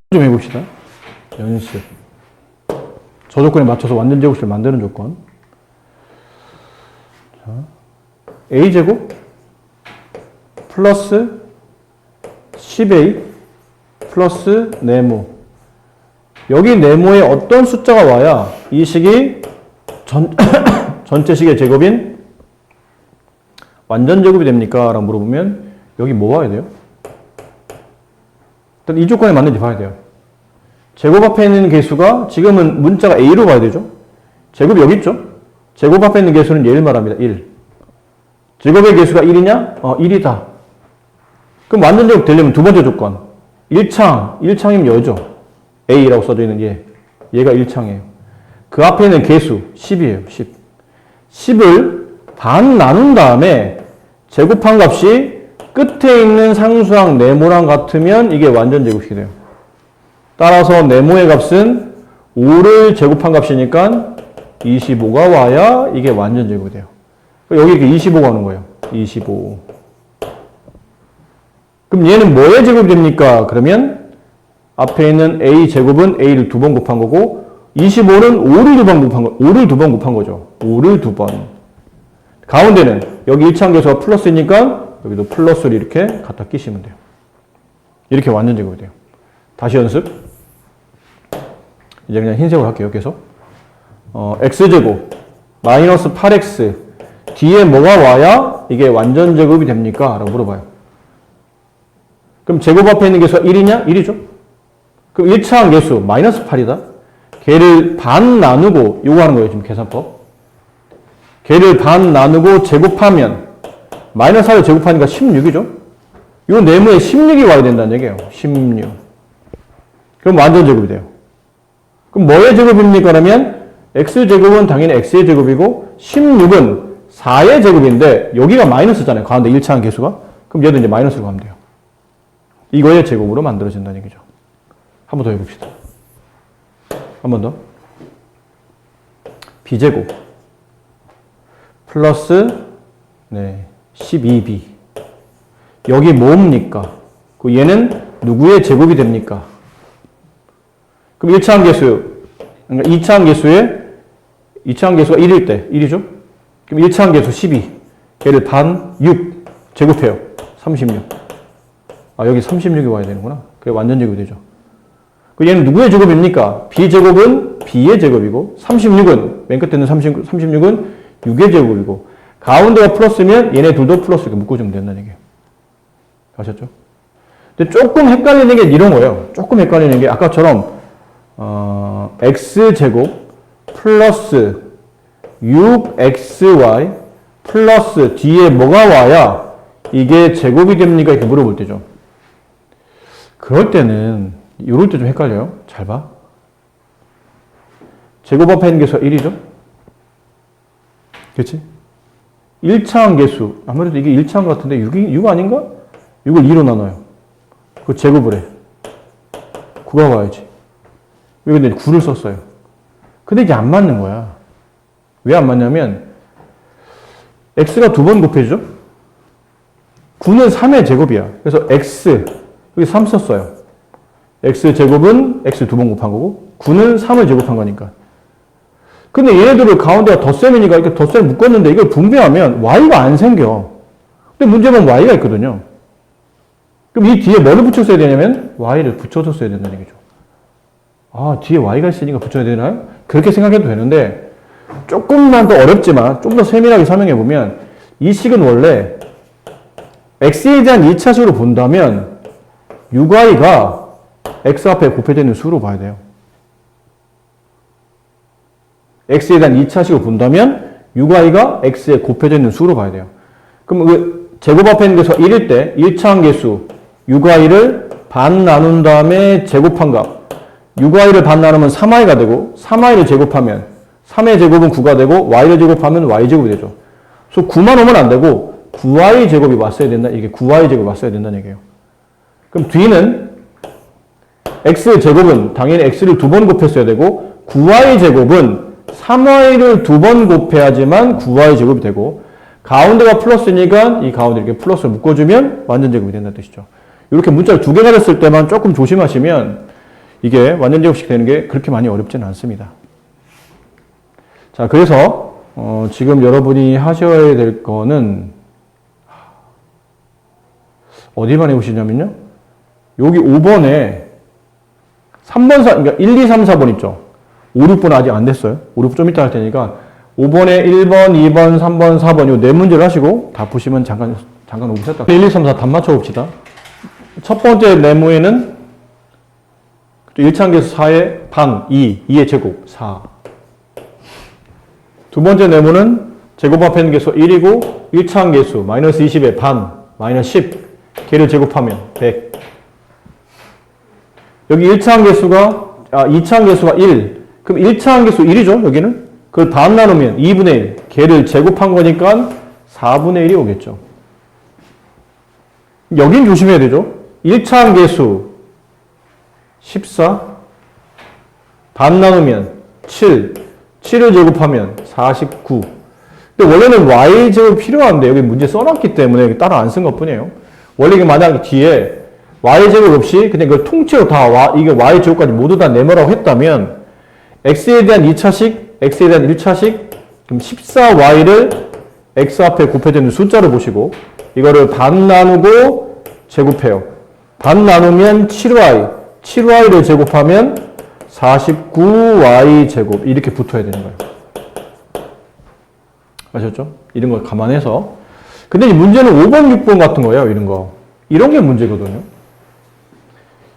좀 해봅시다. 연습. 저 조건에 맞춰서 완전 제곱식을 만드는 조건. 자, a제곱 플러스 10a 플러스 네모. 여기 네모에 어떤 숫자가 와야 이 식이 전체식의 제곱인 완전 제곱이 됩니까? 라고 물어보면 여기 뭐 와야 돼요? 일단 이 조건에 맞는지 봐야 돼요. 제곱 앞에 있는 개수가 지금은 문자가 a로 봐야 되죠. 제곱이 여기 있죠. 제곱 앞에 있는 개수는 얘를 말합니다. 1. 제곱의 개수가 1이냐? 1이다. 그럼 완전 제곱 되려면 두 번째 조건. 1창이면 여죠. a라고 써져 있는 얘가 1창이에요. 그 앞에 있는 개수 10이에요. 10. 10을 반 나눈 다음에 제곱한 값이 끝에 있는 상수항 네모랑 같으면 이게 완전 제곱식이 돼요. 따라서 네모의 값은 5를 제곱한 값이니까 25가 와야 이게 완전 제곱이 돼요. 여기 이렇게 25가 오는 거예요. 25. 그럼 얘는 뭐의 제곱이 됩니까? 그러면 앞에 있는 a 제곱은 a를 두 번 곱한 거고 25는 5를 두 번 곱한 거죠. 5를 두 번. 가운데는 여기 1차항 개수가 플러스니까 여기도 플러스를 이렇게 갖다 끼시면 돼요. 이렇게 완전 제곱이 돼요. 다시 연습. 이제 그냥 흰색으로 할게요. 계속. x제곱 마이너스 8x 뒤에 뭐가 와야 이게 완전 제곱이 됩니까? 라고 물어봐요. 그럼 제곱 앞에 있는 개수가 1이냐? 1이죠. 그럼 1차항 개수 마이너스 8이다. 걔를 반 나누고 요거 하는 거예요. 지금 계산법. 걔를 반 나누고 제곱하면 마이너스 4를 제곱하니까 16이죠. 요 네모에 16이 와야 된다는 얘기예요. 16. 그럼 완전 제곱이 돼요. 그럼 뭐의 제곱입니까? 그러면 x제곱은 당연히 x의 제곱이고 16은 4의 제곱인데 여기가 마이너스잖아요. 가운데 1차항 개수가. 그럼 얘도 이제 마이너스로 가면 돼요. 이거의 제곱으로 만들어진다는 얘기죠. 한 번 더 해봅시다. 한 번 더. b제곱 플러스 12b. 여기 뭡니까? 얘는 누구의 제곱이 됩니까? 그럼 1차항 개수, 그러니까 2차항 개수가 1일 때 1이죠? 그럼 1차항 개수 12. 걔를 반 6 제곱해요. 36. 여기 36이 와야 되는구나. 그게 완전 제곱이 되죠. 얘는 누구의 제곱입니까? b제곱은 b의 제곱이고 36은 맨 끝에 있는 36은 6의 제곱이고 가운데가 플러스면 얘네 둘도 플러스 이렇게 묶어주면 된다는 얘기예요. 아셨죠? 근데 조금 헷갈리는 게 이런 거예요. 조금 헷갈리는 게 아까처럼 x제곱 플러스 6xy 플러스 뒤에 뭐가 와야 이게 제곱이 됩니까? 이렇게 물어볼 때죠. 그럴 때는 이럴 때 좀 헷갈려요. 잘 봐. 제곱 앞에 있는 개수가 1이죠? 그렇지? 1차항 개수. 아무래도 이게 1차항 같은데 6 아닌가? 6을 2로 나눠요. 그 제곱을 해. 9가 와야지. 왜 근데 9를 썼어요? 근데 이게 안 맞는 거야. 왜 안 맞냐면 x가 두 번 곱해지죠? 9는 3의 제곱이야. 그래서 x, 여기 3 썼어요. x제곱은 x 두 번 곱한 거고 9는 3을 제곱한 거니까. 근데 얘네들을 가운데가 덧셈이니까 이렇게 덧셈을 묶었는데 이걸 분배하면 y가 안 생겨. 근데 문제는 y가 있거든요. 그럼 이 뒤에 뭐를 붙였어야 되냐면 y를 붙여줬어야 된다는 얘기죠. 아, 뒤에 y가 있으니까 붙여야 되나요? 그렇게 생각해도 되는데 조금만 더 어렵지만 좀 더 세밀하게 설명해 보면 이 식은 원래 x에 대한 2차식으로 본다면 6y가 x 앞에 곱해져 있는 수로 봐야 돼요. x에 대한 2차식으로 본다면 6y가 x에 곱해져 있는 수로 봐야 돼요. 그럼 그 제곱 앞에 있는 게서 1일 때 1차 함계수 6y를 반 나눈 다음에 제곱한 값 6y를 반 나누면 3y가 되고 3y를 제곱하면 3의 제곱은 9가 되고 y를 제곱하면 y제곱이 되죠. 그래서 9만 오면 안 되고 9y 제곱이 왔어야 된다. 이게 9y 제곱이 왔어야 된다는 얘기예요. 그럼 뒤는 x 제곱은 당연히 x를 두 번 곱했어야 되고 9y 제곱은 3y를 두 번 곱해야지만 9y 제곱이 되고 가운데가 플러스니까 이 가운데 이렇게 플러스를 묶어주면 완전 제곱이 된다는 뜻이죠. 이렇게 문자를 두 개가 됐을 때만 조금 조심하시면 이게 완전 제곱식 되는 게 그렇게 많이 어렵지는 않습니다. 자, 그래서 지금 여러분이 하셔야 될 거는 어디만 해보시냐면요. 여기 5번에 3번, 그러니까 1, 2, 3, 4번 있죠. 5, 6번 아직 안 됐어요. 5, 6번 좀 이따 할 테니까 5번에 1번, 2번, 3번, 4번 요 네 문제를 하시고 다 보시면 잠깐 5분 쉬었다. 1, 2, 3, 4 답 맞춰봅시다. 첫 번째 네모에는 1차함계수 4의 반, 2의 제곱, 4. 두 번째 네모는 제곱 앞에 있는 계수 1이고 1차함계수 마이너스 20의 반, 마이너스 10. 걔를 제곱하면 100. 여기 2차함계수가 1. 그럼 1차함계수 1이죠, 여기는? 그걸 반 나누면 2분의 1. 걔를 제곱한 거니까 4분의 1이 오겠죠. 여긴 조심해야 되죠. 1차함계수 14. 반 나누면 7. 7을 제곱하면 49. 근데 원래는 y제곱 필요한데 여기 문제 써놨기 때문에 따로 안 쓴 것 뿐이에요. 원래 이게 만약 뒤에 y제곱 없이 그냥 이걸 통째로 다 이게 y제곱까지 모두 다 네모라고 했다면 x에 대한 2차식, x에 대한 1차식 그럼 14y를 x 앞에 곱해져 있는 숫자를 보시고 이거를 반 나누고 제곱해요. 반 나누면 7y, 7y를 제곱하면 49y 제곱 이렇게 붙어야 되는 거예요. 아셨죠? 이런 걸 감안해서. 근데 이 문제는 5번, 6번 같은 거예요. 이런 거. 이런 게 문제거든요.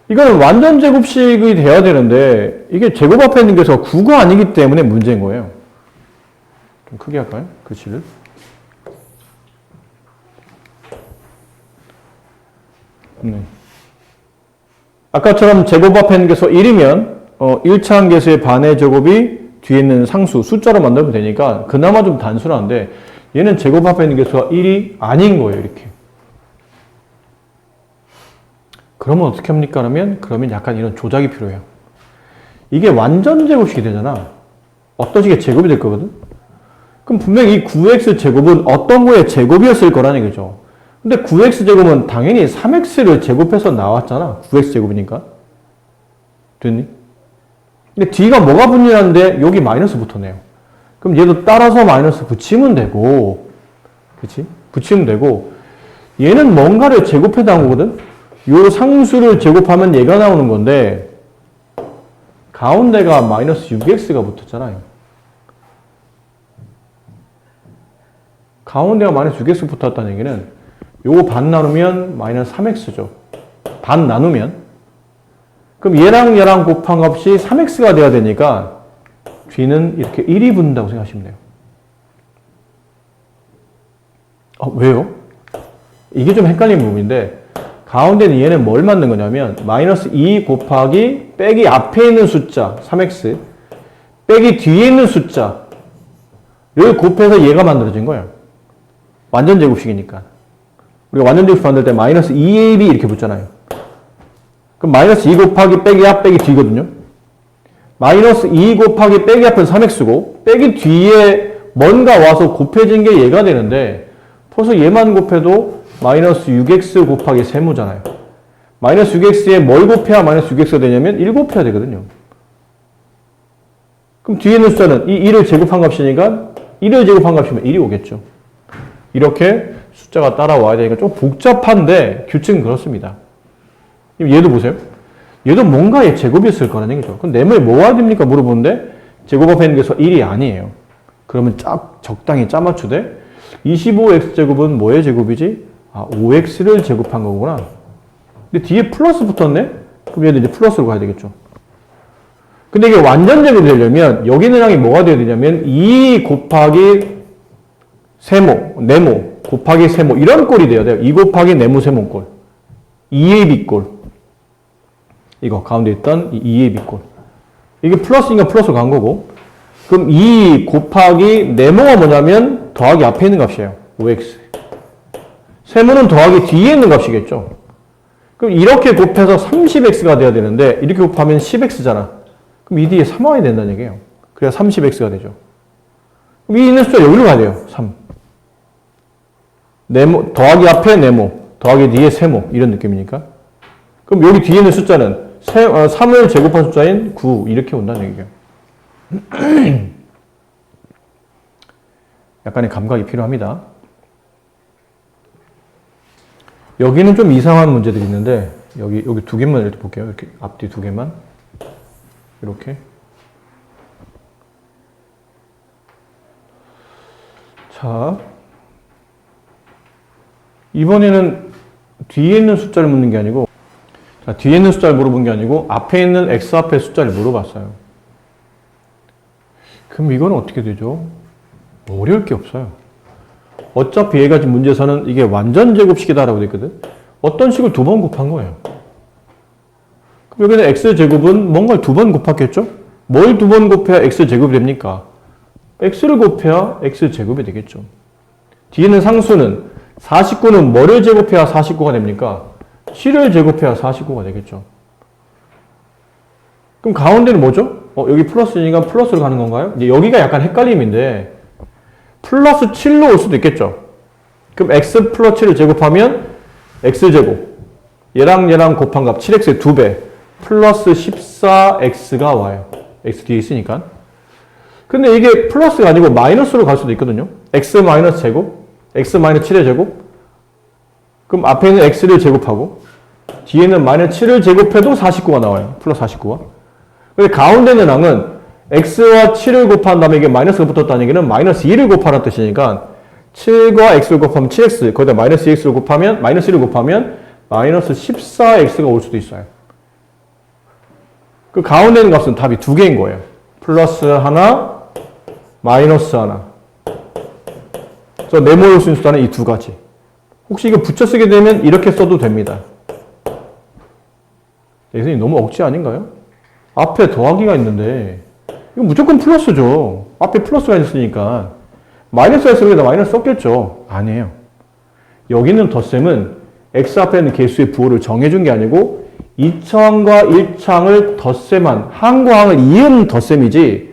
이거는 완전 제곱식이 돼야 되는데 이게 제곱 앞에 있는 게서 9가 아니기 때문에 문제인 거예요. 좀 크게 할까요? 글씨를. 아까처럼 제곱 앞에 있는 게서 1이면 1차 함계수의 반의 제곱이 뒤에 있는 상수, 숫자로 만들면 되니까 그나마 좀 단순한데 얘는 제곱 앞에 있는 개수가 1이 아닌 거예요. 이렇게. 그러면 어떻게 합니까? 그러면 약간 이런 조작이 필요해요. 이게 완전 제곱식이 되잖아. 어떤 식의 제곱이 될 거거든? 그럼 분명히 이 9x 제곱은 어떤 거의 제곱이었을 거라는 얘기죠. 근데 9x 제곱은 당연히 3x를 제곱해서 나왔잖아. 9x 제곱이니까. 됐니? 근데 뒤가 뭐가 붙냐는데 여기 마이너스 붙었네요. 그럼 얘도 따라서 마이너스 붙이면 되고, 그치? 붙이면 되고, 얘는 뭔가를 제곱해 나온 거거든? 요 상수를 제곱하면 얘가 나오는 건데, 가운데가 마이너스 6x가 붙었잖아요. 가운데가 마이너스 6x 붙었다는 얘기는 요거 반 나누면 마이너스 3x죠. 반 나누면. 그럼 얘랑 곱한 값이 3x가 돼야 되니까 뒤는 이렇게 1이 붙는다고 생각하시면 돼요. 왜요? 이게 좀 헷갈리는 부분인데 가운데는 얘는 뭘 만든 거냐면 마이너스 2 곱하기 빼기 앞에 있는 숫자 3x 빼기 뒤에 있는 숫자 여기 곱해서 얘가 만들어진 거예요. 완전 제곱식이니까. 우리가 완전 제곱식 만들 때 마이너스 2ab 이렇게 붙잖아요. 그럼 마이너스 2 곱하기 빼기 앞 빼기 뒤거든요. 마이너스 2 곱하기 빼기 앞은 3x고 빼기 뒤에 뭔가 와서 곱해진 게 얘가 되는데 벌써 얘만 곱해도 마이너스 6x 곱하기 세모잖아요. 마이너스 6x에 뭘 곱해야 마이너스 6x가 되냐면 1 곱해야 되거든요. 그럼 뒤에 있는 숫자는 이 1을 제곱한 값이니까 1을 제곱한 값이면 1이 오겠죠. 이렇게 숫자가 따라와야 되니까 좀 복잡한데 규칙은 그렇습니다. 얘도 보세요. 얘도 뭔가의 제곱이었을 거라는 얘기죠. 그럼 네모에 뭐가 됩니까? 물어보는데 제곱 앞에 있는 게 1이 아니에요. 그러면 적당히 짜맞추되 25x제곱은 뭐의 제곱이지? 5x를 제곱한 거구나. 근데 뒤에 플러스 붙었네? 그럼 얘는 이제 플러스로 가야 되겠죠. 근데 이게 완전 제곱이 되려면 여기 있는 항이 뭐가 돼야 되냐면 2 곱하기 세모, 네모 곱하기 세모 이런 꼴이 돼야 돼요. 2 곱하기 네모 세모 꼴. 2ab 꼴. 이거 가운데 있던 2ab 꼴. 이게 플러스니까 플러스로 간 거고. 그럼 2 곱하기 네모가 뭐냐면 더하기 앞에 있는 값이에요. 5x. 세모는 더하기 뒤에 있는 값이겠죠. 그럼 이렇게 곱해서 30x가 돼야 되는데 이렇게 곱하면 10x잖아. 그럼 이 뒤에 3와야 된다는 얘기예요. 그래야 30x가 되죠. 그럼 이 있는 숫자 여기로 가야 돼요. 3. 네모, 더하기 앞에 네모, 더하기 뒤에 세모 이런 느낌이니까. 그럼 여기 뒤에 있는 숫자는 3을 제곱한 숫자인 9 이렇게 온다는 얘기예요. 약간의 감각이 필요합니다. 여기는 좀 이상한 문제들이 있는데 여기 두 개만 이렇게 볼게요. 이렇게 앞뒤 두 개만 이렇게. 자, 이번에는 뒤에 있는 숫자를 묻는 게 아니고, 자, 뒤에 있는 숫자를 물어본 게 아니고 앞에 있는 x 앞에 숫자를 물어봤어요. 그럼 이건 어떻게 되죠? 어려울 게 없어요. 어차피 얘가 지금 문제에서는 이게 완전 제곱식이다라고 돼 있거든. 어떤 식을 두 번 곱한 거예요. 그럼 여기는 x제곱은 뭔가를 두 번 곱했겠죠? 뭘 두 번 곱해야 x제곱이 됩니까? x를 곱해야 x제곱이 되겠죠. 뒤에는 상수는 49는 뭐를 제곱해야 49가 됩니까? 7을 제곱해야 49가 되겠죠. 그럼 가운데는 뭐죠? 여기 플러스니까 플러스로 가는 건가요? 이제 여기가 약간 헷갈림인데 플러스 7로 올 수도 있겠죠. 그럼 x 플러스 7을 제곱하면 x제곱. 얘랑 곱한 값 7x의 2배 플러스 14x가 와요. x 뒤에 있으니까. 근데 이게 플러스가 아니고 마이너스로 갈 수도 있거든요. x 마이너스 제곱, x 마이너스 7의 제곱. 그럼 앞에 있는 x를 제곱하고 뒤에는 마이너스 7을 제곱해도 49가 나와요. 플러스 49가. 근데 가운데 있는 항은 x와 7을 곱한 다음에 이게 마이너스가 붙었다는 얘기는 마이너스 2를 곱하는 뜻이니까 7과 x를 곱하면 7x, 거기다 마이너스 2x를 곱하면, 마이너스 1을 곱하면 마이너스 14x가 올 수도 있어요. 그 가운데 있는 값은 답이 두 개인 거예요. 플러스 하나, 마이너스 하나. 그래서 네모에 올 수 있는 숫자는 이 두 가지. 혹시 이거 붙여 쓰게 되면 이렇게 써도 됩니다. 선생님 너무 억지 아닌가요? 앞에 더하기가 있는데 이거 무조건 플러스죠. 앞에 플러스가 있으니까 마이너스가 있으면 여기다 마이너스 썼겠죠. 아니에요. 여기는 덧셈은 x 앞에 있는 개수의 부호를 정해준 게 아니고 2차항과 1차항을 덧셈한 항과 항을 이은 덧셈이지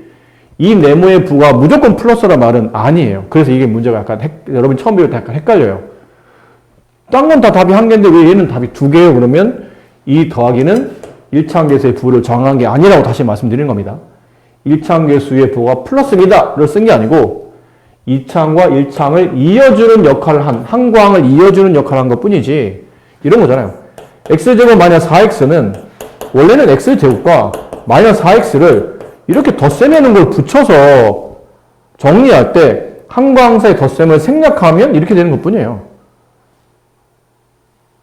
이 네모의 부가 무조건 플러스라 말은 아니에요. 그래서 이게 문제가 약간 여러분 처음 배울 때 약간 헷갈려요. 딴 건 다 답이 한 개인데 왜 얘는 답이 두 개예요? 그러면 이 더하기는 1차항 개수의 부호를 정한 게 아니라고 다시 말씀드리는 겁니다. 1차항 개수의 부호가 플러스입니다를 쓴 게 아니고 2차항과 1차항을 이어주는 역할을 한, 항과 항을 이어주는 역할을 한 것 뿐이지 이런 거잖아요. x제곱 마이너스 4x는 원래는 x제곱과 마이너스 4x를 이렇게 덧셈해놓은 걸 붙여서 정리할 때 항과 항 사이 덧셈을 생략하면 이렇게 되는 것 뿐이에요.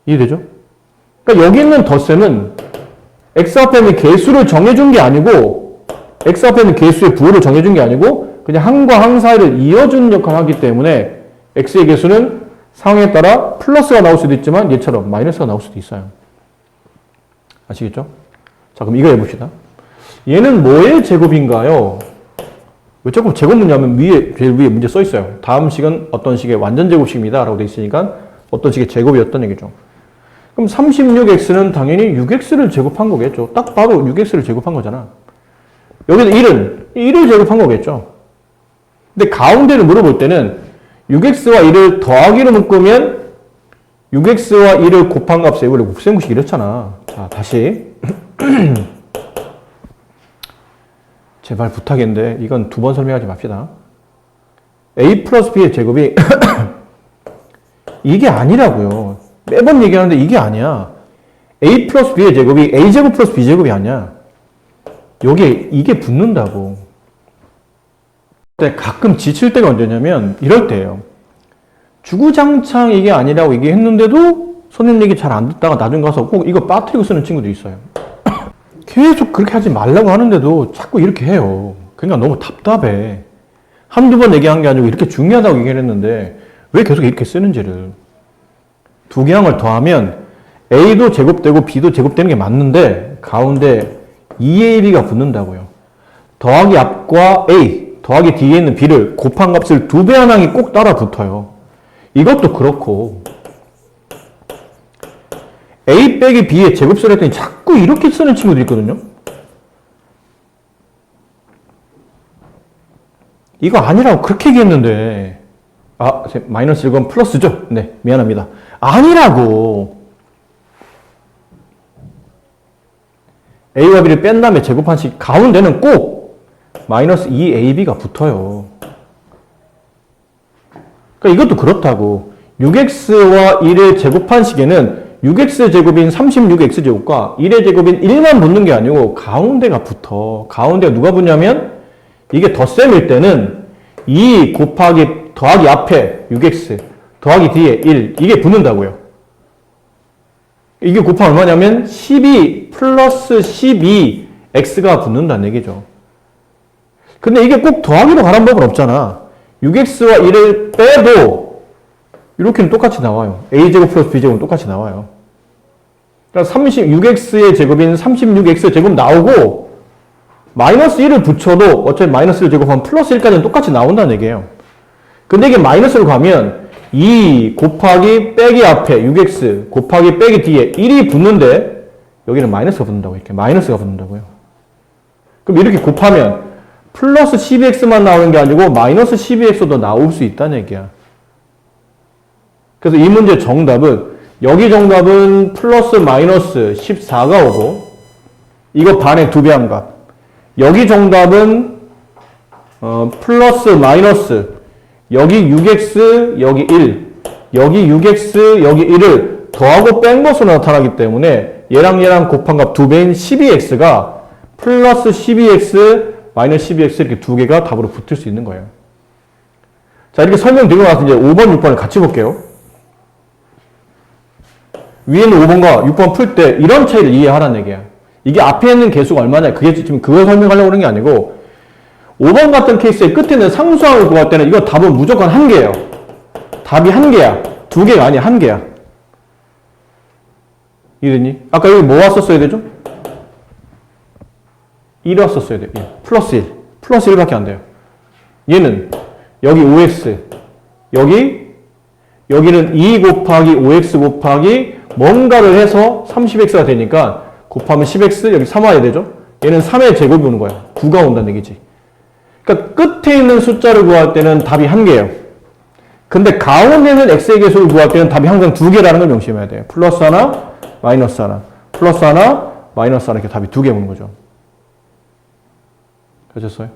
이해되죠? 그러니까 여기 있는 덧셈은 x 앞에 있는 개수를 정해준 게 아니고 x 앞에 있는 개수의 부호를 정해준 게 아니고 그냥 항과 항 사이를 이어주는 역할을 하기 때문에 x의 개수는 상황에 따라 플러스가 나올 수도 있지만 얘처럼 마이너스가 나올 수도 있어요. 아시겠죠? 자, 그럼 이거 해봅시다. 얘는 뭐의 제곱인가요? 왜 자꾸 제곱 문제하면 제일 위에 문제 써 있어요. 다음 식은 어떤 식의 완전 제곱식입니다. 라고 돼 있으니까 어떤 식의 제곱이었던 얘기죠. 그럼 36x는 당연히 6x를 제곱한 거겠죠. 딱 봐도 6x를 제곱한 거잖아. 여기는 1을 제곱한 거겠죠. 근데 가운데를 물어볼 때는 6x와 1을 더하기로 묶으면 6x와 1을 곱한 값에 원래 곱셈구식 이렇잖아. 자, 다시. 제발 부탁인데 이건 두 번 설명하지 맙시다. a 플러스 b의 제곱이 이게 아니라고요. 매번 얘기하는데 이게 아니야. a 플러스 b의 제곱이 a제곱 플러스 b제곱이 아니야. 여기에 이게 붙는다고. 근데 가끔 지칠 때가 언제냐면 이럴 때예요. 주구장창 이게 아니라고 얘기했는데도 선생님 얘기 잘 안 듣다가 나중 가서 꼭 이거 빠뜨리고 쓰는 친구도 있어요. 계속 그렇게 하지 말라고 하는데도 자꾸 이렇게 해요. 그러니까 너무 답답해. 한두 번 얘기한 게 아니고 이렇게 중요하다고 얘기를 했는데 왜 계속 이렇게 쓰는지를. 두 개항을 더하면 a도 제곱되고 b도 제곱되는 게 맞는데 가운데 2ab가 붙는다고요. 더하기 앞과 a, 더하기 뒤에 있는 b를 곱한 값을 2배 항이 꼭 따라 붙어요. 이것도 그렇고 a 빼기 b의 제곱수를 했더니 자꾸 이렇게 쓰는 친구도 있거든요. 이거 아니라고 그렇게 얘기했는데 마이너스 1건 플러스죠? 네, 미안합니다. 아니라고. a와 b를 뺀 다음에 제곱한식 가운데는 꼭 마이너스 2ab가 붙어요. 그러니까 이것도 그렇다고. 6x와 1의 제곱한식에는 6x 제곱인 36x 제곱과 1의 제곱인 1만 붙는 게 아니고 가운데가 붙어. 가운데가 누가 붙냐면 이게 덧셈일 때는 2 곱하기 더하기 앞에 6x 더하기 뒤에 1 이게 붙는다고요. 이게 곱하면 얼마냐면 12 플러스 12x가 붙는다는 얘기죠. 근데 이게 꼭 더하기로 가란 법은 없잖아. 6x와 1을 빼도 이렇게는 똑같이 나와요. a제곱 플러스 b제곱은 똑같이 나와요. 그러니까 36x의 제곱인 36x 제곱 나오고 마이너스 1을 붙여도 어차피 마이너스 1 제곱하면 플러스 1까지는 똑같이 나온다는 얘기예요. 근데 이게 마이너스로 가면 2 곱하기 빼기 앞에 6x 곱하기 빼기 뒤에 1이 붙는데 여기는 마이너스가 붙는다고. 이렇게 마이너스가 붙는다고요. 그럼 이렇게 곱하면 플러스 12x만 나오는 게 아니고 마이너스 12x도 나올 수 있다는 얘기야. 그래서 이 문제 정답은 여기 정답은 플러스 마이너스 14가 오고 이거 반의 2배 한 값. 여기 정답은 플러스 마이너스 여기 6x 여기 1 여기 6x 여기 1을 더하고 뺀 것으로 나타나기 때문에 얘랑 곱한 값 2배인 12x가 플러스 12x 마이너스 12x 이렇게 두 개가 답으로 붙을 수 있는 거예요. 자, 이렇게 설명드리고 나서 이제 5번, 6번을 같이 볼게요. 위에는 5번과 6번 풀 때 이런 차이를 이해하라는 얘기야. 이게 앞에 있는 개수가 얼마냐. 그게 지금 그걸 설명하려고 그런 게 아니고 5번 같은 케이스의 끝에 있는 상수항을 구할 때는 이거 답은 무조건 한 개예요. 답이 한 개야. 두 개가 아니야. 한 개야. 이해됐니? 아까 여기 뭐 왔었어야 되죠? 1 왔었어야 돼. 1. 플러스 1. 플러스 1밖에 안 돼요. 얘는 여기 5x 여기는 2 곱하기 5x 곱하기 뭔가를 해서 30x가 되니까 곱하면 10x 여기 3 와야 되죠? 얘는 3의 제곱이 오는 거야. 9가 온다는 얘기지. 그러니까 끝에 있는 숫자를 구할 때는 답이 한 개예요. 근데 가운데 있는 x의 개수를 구할 때는 답이 항상 두 개라는 걸 명심해야 돼요. 플러스 하나, 마이너스 하나. 플러스 하나, 마이너스 하나 이렇게 답이 두 개 오는 거죠. 되셨어요?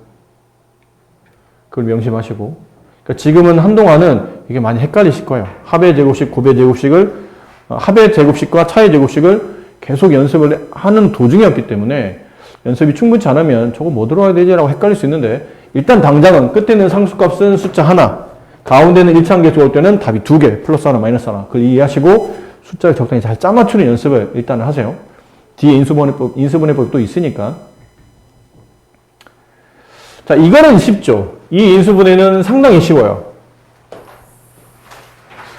그걸 명심하시고. 그러니까 지금은 한동안은 이게 많이 헷갈리실 거예요. 합의 제곱식, 곱의 제곱식을, 합의 제곱식과 차의 제곱식을 계속 연습을 하는 도중이었기 때문에 연습이 충분치 않으면 저거 뭐 들어와야 되지라고 헷갈릴 수 있는데 일단 당장은 끝에 있는 상수값은 숫자 하나, 가운데는 일차함계수 올 때는 답이 두 개, 플러스 하나, 마이너스 하나. 그걸 이해하시고 숫자를 적당히 잘 짜맞추는 연습을 일단 하세요. 뒤에 인수분해법이 또 있으니까. 자, 이거는 쉽죠. 이 인수분해는 상당히 쉬워요.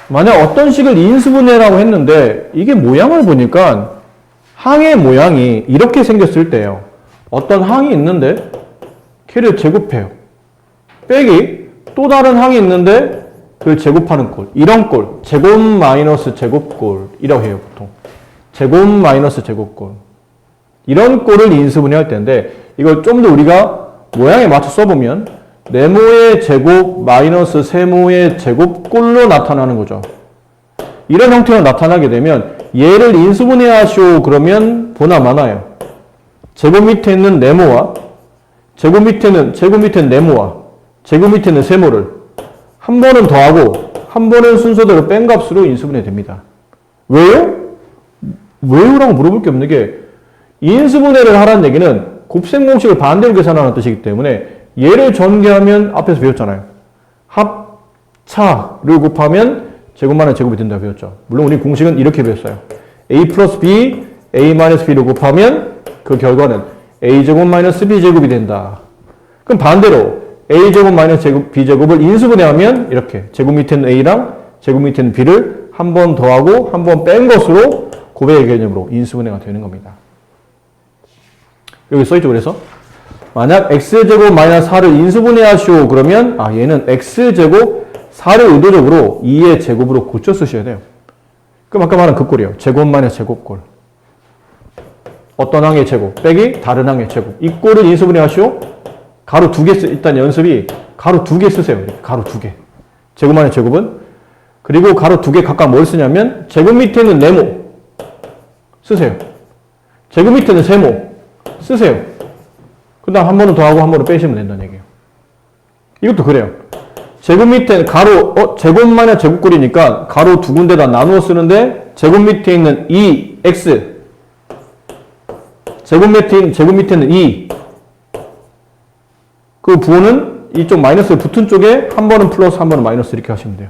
만약 어떤 식을 인수분해라고 했는데 이게 모양을 보니까 항의 모양이 이렇게 생겼을 때예요. 어떤 항이 있는데 걔를 제곱해요. 빼기 또 다른 항이 있는데 그걸 제곱하는 꼴. 이런 꼴. 제곱 마이너스 제곱꼴이라고 해요, 보통. 제곱 마이너스 제곱꼴. 이런 꼴을 인수분해할 텐데 이걸 좀 더 우리가 모양에 맞춰 써보면 네모의 제곱 마이너스 세모의 제곱 꼴로 나타나는 거죠. 이런 형태로 나타나게 되면 얘를 인수분해하시오 그러면 보나 마나요. 제곱 밑에 있는 네모와 제곱 밑에는 네모와 제곱 밑에는 세모를 한 번은 더하고 한 번은 순서대로 뺀 값으로 인수분해 됩니다. 왜요? 왜요라고 물어볼 게 없는 게 인수분해를 하라는 얘기는 곱셈 공식을 반대로 계산하는 뜻이기 때문에 얘를 전개하면 앞에서 배웠잖아요. 합차를 곱하면 제곱만한 제곱이 된다고 배웠죠. 물론 우리 공식은 이렇게 배웠어요. a 플러스 b, a 마이너스 b를 곱하면 그 결과는 a제곱 마이너스 b제곱이 된다. 그럼 반대로 a제곱 마이너스 b제곱을 인수분해하면 이렇게 제곱 밑에는 a랑 제곱 밑에는 b를 한 번 더하고 한 번 뺀 것으로 곱의 개념으로 인수분해가 되는 겁니다. 여기 써있죠. 그래서 만약 x제곱 마이너스 4를 인수분해하시오 그러면 얘는 x제곱 4를 의도적으로 2의 제곱으로 고쳐 쓰셔야 돼요. 그럼 아까 말한 그 꼴이에요. 제곱 마이너스 제곱꼴. 어떤 항의 제곱 빼기 다른 항의 제곱. 이 꼴을 인수분해하시오. 가로 2개 일단 연습이 가로 2개 쓰세요. 이렇게 가로 2개. 제곱 마이너스 제곱은 그리고 가로 2개 각각 뭘 쓰냐면 제곱 밑에는 네모 쓰세요. 제곱 밑에는 세모 쓰세요. 그 다음 한 번은 더하고 한 번은 빼시면 된다는 얘기예요. 이것도 그래요. 제곱 밑에 가로 제곱 마이너스 제곱꼴이니까 가로 두 군데다 나누어 쓰는데 제곱 밑에 있는 2x 제곱 밑에는 2 그 부호는 이쪽 마이너스 붙은 쪽에 한 번은 플러스 한 번은 마이너스 이렇게 하시면 돼요.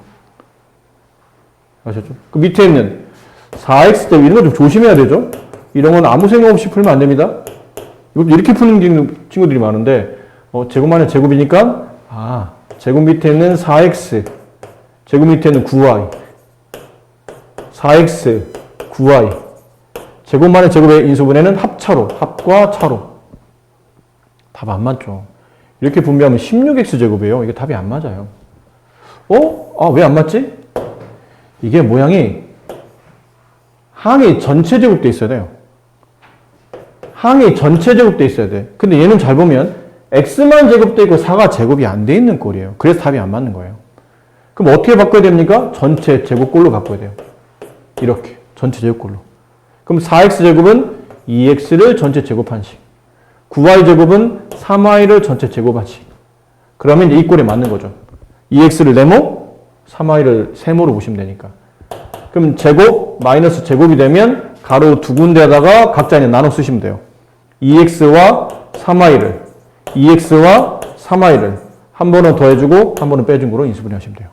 아셨죠? 그 밑에 있는 4x 제곱 이런 거 좀 조심해야 되죠? 이런 건 아무 생각 없이 풀면 안 됩니다. 이것도 이렇게 푸는 친구들이 많은데 제곱 마이너스 제곱이니까 제곱 밑에 있는 4x 제곱 밑에 있는 9y 4x 9y 제곱 마이너스 제곱의 인수분해는 합차로 합과 차로 답 안 맞죠. 이렇게 분배하면 16x 제곱이에요. 이게 답이 안 맞아요. 왜 안 맞지? 이게 모양이 항이 전체 제곱돼 있어야 돼요. 항이 전체 제곱돼 있어야 돼. 근데 얘는 잘 보면 x만 제곱돼 있고 4가 제곱이 안 돼 있는 꼴이에요. 그래서 답이 안 맞는 거예요. 그럼 어떻게 바꿔야 됩니까? 전체 제곱꼴로 바꿔야 돼요. 이렇게 전체 제곱꼴로. 그럼 4x 제곱은 2x를 전체 제곱한식 9y 제곱은 3y를 전체 제곱한식. 그러면 이제 이 꼴에 맞는 거죠. 2x를 네모 3y를 세모로 보시면 되니까. 그럼 제곱 마이너스 제곱이 되면 가로 두 군데에다가 각자 나눠 쓰시면 돼요. 2x와 3y를 한 번은 더해주고 한 번은 빼준 거로 인수분해 하시면 돼요.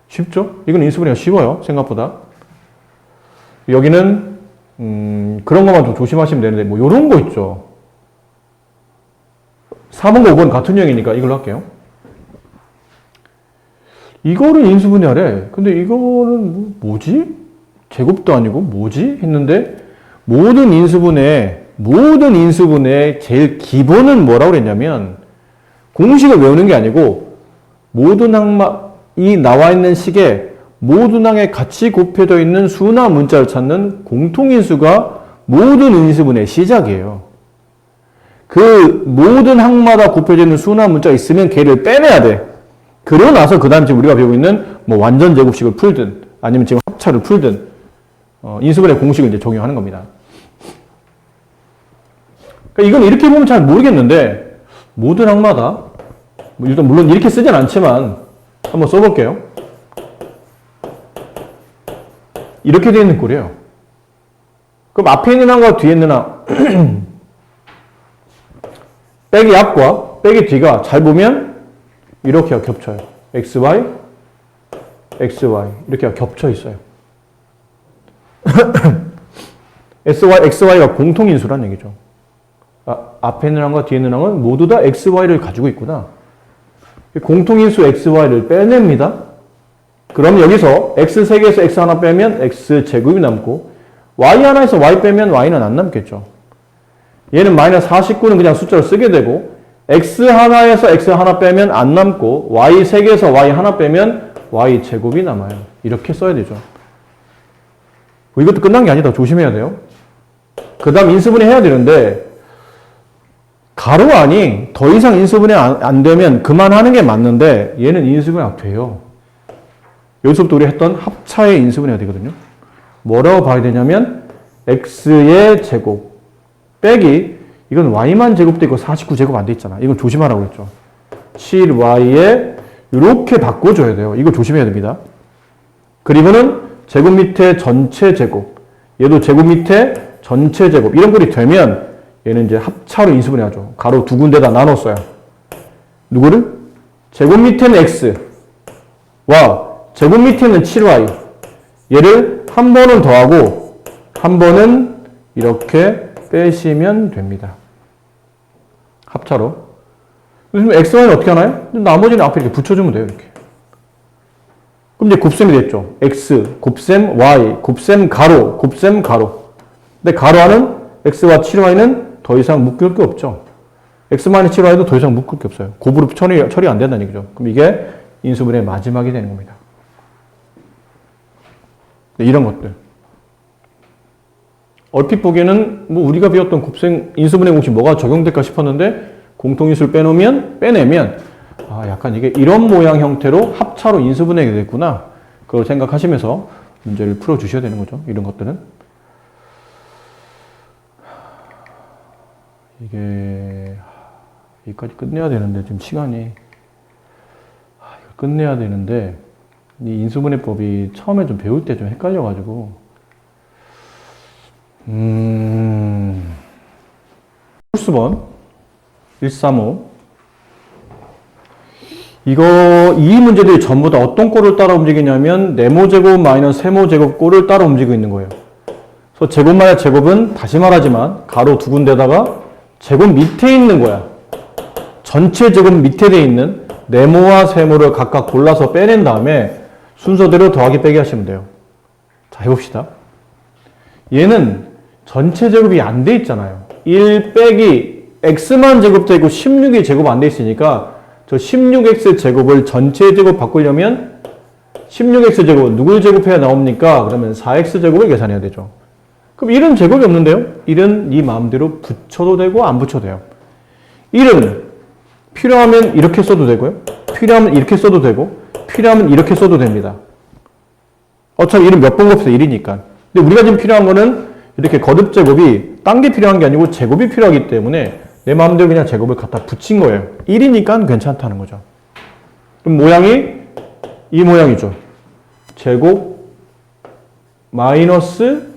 쉽죠? 이건 인수분해가 쉬워요. 생각보다. 여기는 그런 것만 좀 조심하시면 되는데 뭐 이런 거 있죠. 4번과 5번 같은 유형이니까 이걸로 할게요. 이거를 인수분해하래. 근데 이거는 뭐지? 제곱도 아니고 뭐지? 했는데 모든 인수분해 제일 기본은 뭐라고 그랬냐면 공식을 외우는 게 아니고 모든 항이 나와 있는 식에 모든 항에 같이 곱해져 있는 수나 문자를 찾는 공통인수가 모든 인수분해의 시작이에요. 그 모든 항마다 곱해져 있는 수나 문자가 있으면 걔를 빼내야 돼. 그러고 나서 그 다음 지금 우리가 배우고 있는 뭐 완전 제곱식을 풀든 아니면 지금 합차를 풀든 인수분해 공식을 이제 적용하는 겁니다. 그러니까 이건 이렇게 보면 잘 모르겠는데 모든 항마다 일단 물론 이렇게 쓰진 않지만 한번 써볼게요. 이렇게 되어 있는 꼴이에요. 그럼 앞에 있는 항과 뒤에 있는 항 빼기 앞과 빼기 뒤가 잘 보면 이렇게 겹쳐요. xy, xy 이렇게 겹쳐 있어요. xy가 공통인수란 얘기죠. 앞에 있는 항과 뒤에 있는 항은 모두 다 xy를 가지고 있구나. 공통인수 xy를 빼냅니다. 그럼 여기서 x 3개에서 x 하나 빼면 x 제곱이 남고 y 하나에서 y 빼면 y는 안 남겠죠. 얘는 마이너스 49는 그냥 숫자로 쓰게 되고 x 하나에서 x 하나 빼면 안 남고 y 3개에서 y 하나 빼면 y 제곱이 남아요. 이렇게 써야 되죠. 이것도 끝난 게 아니다. 조심해야 돼요. 그 다음 인수분해 해야 되는데 가로 안이 더 이상 인수분해 안 되면 그만하는 게 맞는데 얘는 인수분해가 돼요. 여기서부터 우리 했던 합차의 인수분해가 되거든요. 뭐라고 봐야 되냐면 x의 제곱 빼기 이건 y만 제곱되고 49제곱 안 돼 있잖아. 이건 조심하라고 했죠. 7y에 이렇게 바꿔줘야 돼요. 이거 조심해야 됩니다. 그리고는 제곱 밑에 전체 제곱 얘도 제곱 밑에 전체 제곱 이런 꼴이 되면 얘는 이제 합차로 인수분해하죠. 가로 두 군데다 나눴어요. 누구를? 제곱 밑에는 x와 제곱 밑에는 7y 얘를 한 번은 더하고 한 번은 이렇게 빼시면 됩니다. 합차로. 그럼 x, y는 어떻게 하나요? 나머지는 앞에 이렇게 붙여주면 돼요. 이렇게. 그럼 이제 곱셈이 됐죠. x, 곱셈 y, 곱셈 가로, 곱셈 가로. 근데 가로 안은 x와 7y는 더 이상 묶을 게 없죠. x-7y도 더 이상 묶을 게 없어요. 곱으로 처리 안 된다는 얘기죠. 그럼 이게 인수분해의 마지막이 되는 겁니다. 네, 이런 것들. 얼핏 보기에는 뭐 우리가 배웠던 곱셈 인수분해 공식 뭐가 적용될까 싶었는데 공통인수를 빼내면 약간 이게 이런 모양 형태로 합차로 인수분해가 됐구나. 그걸 생각하시면서 문제를 풀어주셔야 되는 거죠. 이런 것들은. 이게 여기까지 끝내야 되는데 지금 시간이 이거 끝내야 되는데 이 인수분해법이 처음에 좀 배울 때 좀 헷갈려가지고 홀수번 135 이 문제들이 전부 다 어떤 꼴을 따라 움직이냐면 네모제곱 마이너스 세모제곱 꼴을 따라 움직이고 있는 거예요. 그래서 제곱 마이너스 제곱은 다시 말하지만 가로 두 군데다가 제곱 밑에 있는 거야. 전체 제곱 밑에 돼 있는 네모와 세모를 각각 골라서 빼낸 다음에 순서대로 더하기 빼기 하시면 돼요. 자, 해봅시다. 얘는 전체 제곱이 안 돼 있잖아요. 1 빼기 x만 제곱되고 16이 제곱 안 돼 있으니까 저 16x 제곱을 전체 제곱 바꾸려면 16x 제곱 누굴 제곱해야 나옵니까? 그러면 4x 제곱을 계산해야 되죠. 그럼 1은 제곱이 없는데요? 1은 네 마음대로 붙여도 되고 안 붙여도 돼요. 1은 필요하면 이렇게 써도 되고요. 필요하면 이렇게 써도 되고 필요하면 이렇게 써도 됩니다. 어차피 1은 몇 번 곱해서 1이니까. 근데 우리가 지금 필요한 거는 이렇게 거듭 제곱이 딴 게 필요한 게 아니고 제곱이 필요하기 때문에 내 마음대로 그냥 제곱을 갖다 붙인 거예요. 1이니까 괜찮다는 거죠. 그럼 모양이 이 모양이죠. 제곱 마이너스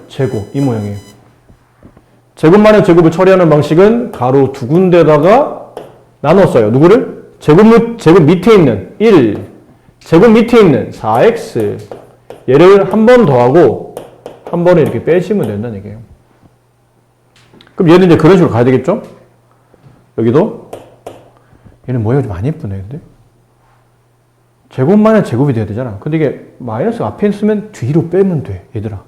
제곱 이 모양이에요. 제곱만의 제곱을 처리하는 방식은 가로 두 군데다가 나눴어요. 누구를? 제곱 밑에 있는 1, 제곱 밑에 있는 4x 얘를 한 번 더하고 한 번에 이렇게 빼시면 된다는 얘기예요. 그럼 얘는 이제 그런 식으로 가야 되겠죠? 여기도 얘는 모양이 좀 안 예쁘네. 근데 제곱만의 제곱이 돼야 되잖아. 근데 이게 마이너스 앞에 있으면 뒤로 빼면 돼. 얘들아.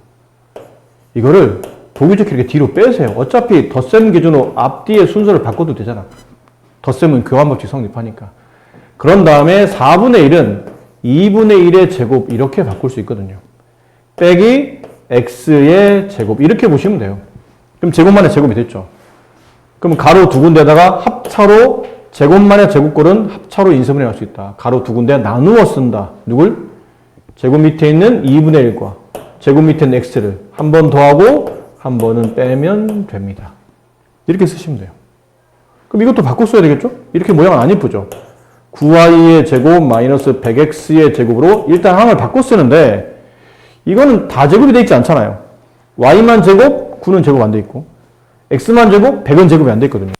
이거를 보기 좋게 이렇게 뒤로 빼세요. 어차피 덧셈 기준으로 앞뒤의 순서를 바꿔도 되잖아. 덧셈은 교환법칙 성립하니까. 그런 다음에 4분의 1은 2분의 1의 제곱 이렇게 바꿀 수 있거든요. 빼기 x의 제곱 이렇게 보시면 돼요. 그럼 제곱만의 제곱이 됐죠. 그럼 가로 두 군데다가 합차로 제곱만의 제곱꼴은 합차로 인수분해 할 수 있다. 가로 두 군데 나누어 쓴다. 누굴? 제곱 밑에 있는 2분의 1과 제곱 밑에 있는 x를 한 번 더하고 한 번은 빼면 됩니다. 이렇게 쓰시면 돼요. 그럼 이것도 바꿔 써야 되겠죠? 이렇게 모양은 안 이쁘죠? 9y의 제곱 마이너스 100x의 제곱으로 일단 항을 바꿔 쓰는데 이거는 다 제곱이 되어 있지 않잖아요. y만 제곱, 9는 제곱 안 되어 있고 x만 제곱, 100은 제곱이 안 되어 있거든요.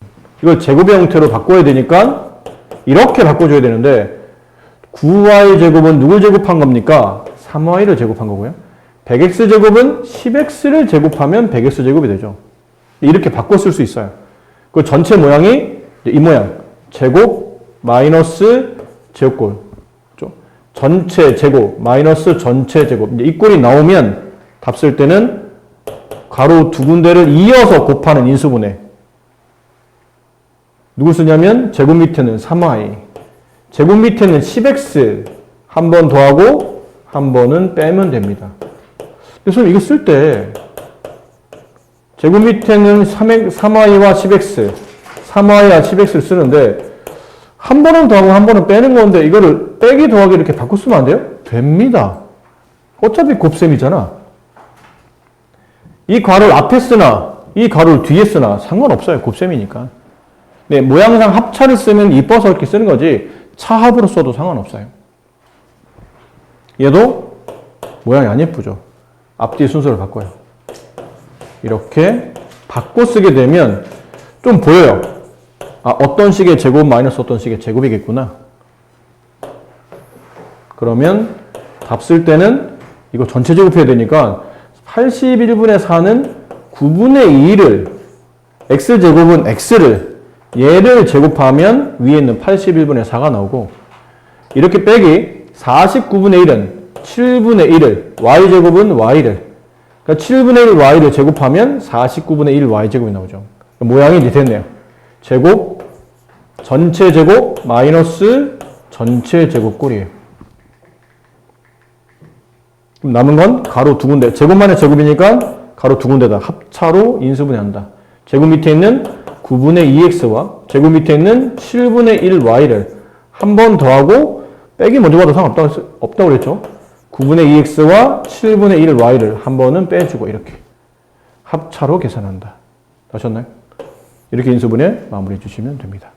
이걸 제곱의 형태로 바꿔야 되니까 이렇게 바꿔줘야 되는데 9y 제곱은 누굴 제곱한 겁니까? 3y를 제곱한 거고요. 100x 제곱은 10x를 제곱하면 100x 제곱이 되죠. 이렇게 바꿔 쓸 수 있어요. 그 전체 모양이 이 모양. 제곱 마이너스 제곱꼴. 전체 제곱 마이너스 전체 제곱. 이제 이 꼴이 나오면 답 쓸 때는 가로 두 군데를 이어서 곱하는 인수분해. 누구 쓰냐면 제곱 밑에는 3y. 제곱 밑에는 10x. 한 번 더하고 한 번은 빼면 됩니다. 그래서 이거 쓸 때 제곱 밑에는 3y와 10x, 3y와 10x를 쓰는데 한 번은 더하고 한 번은 빼는 건데 이거를 빼기 더하기 이렇게 바꿔 쓰면 안 돼요? 됩니다. 어차피 곱셈이잖아. 이 괄호를 앞에 쓰나 이 괄호를 뒤에 쓰나 상관없어요. 곱셈이니까. 네, 모양상 합차를 쓰면 이뻐서 이렇게 쓰는 거지 차합으로 써도 상관없어요. 얘도 모양이 안 예쁘죠. 앞뒤 순서를 바꿔요. 이렇게 바꿔 쓰게 되면 좀 보여요. 아, 어떤 식의 제곱 마이너스 어떤 식의 제곱이겠구나. 그러면 답 쓸 때는 이거 전체 제곱해야 되니까 81분의 4는 9분의 2를 x제곱은 x를 얘를 제곱하면 위에 있는 81분의 4가 나오고 이렇게 빼기 49분의 1은 7분의 1을 y제곱은 y를 그러니까 7분의 1 y를 제곱하면 49분의 1 y제곱이 나오죠. 모양이 이제 됐네요. 제곱, 전체 제곱, 마이너스 전체 제곱 꼴이에요. 그럼 남은 건 가로 두 군데. 제곱만의 제곱이니까 가로 두 군데다 합차로 인수분해한다. 제곱 밑에 있는 9분의 2x와 제곱 밑에 있는 7분의 1 y를 한 번 더하고 빼기 먼저 봐도 상관없다고 그랬죠. 9분의 2x와 7분의 1 y를 한 번은 빼주고 이렇게 합차로 계산한다. 아셨나요? 이렇게 인수분해 마무리해 주시면 됩니다.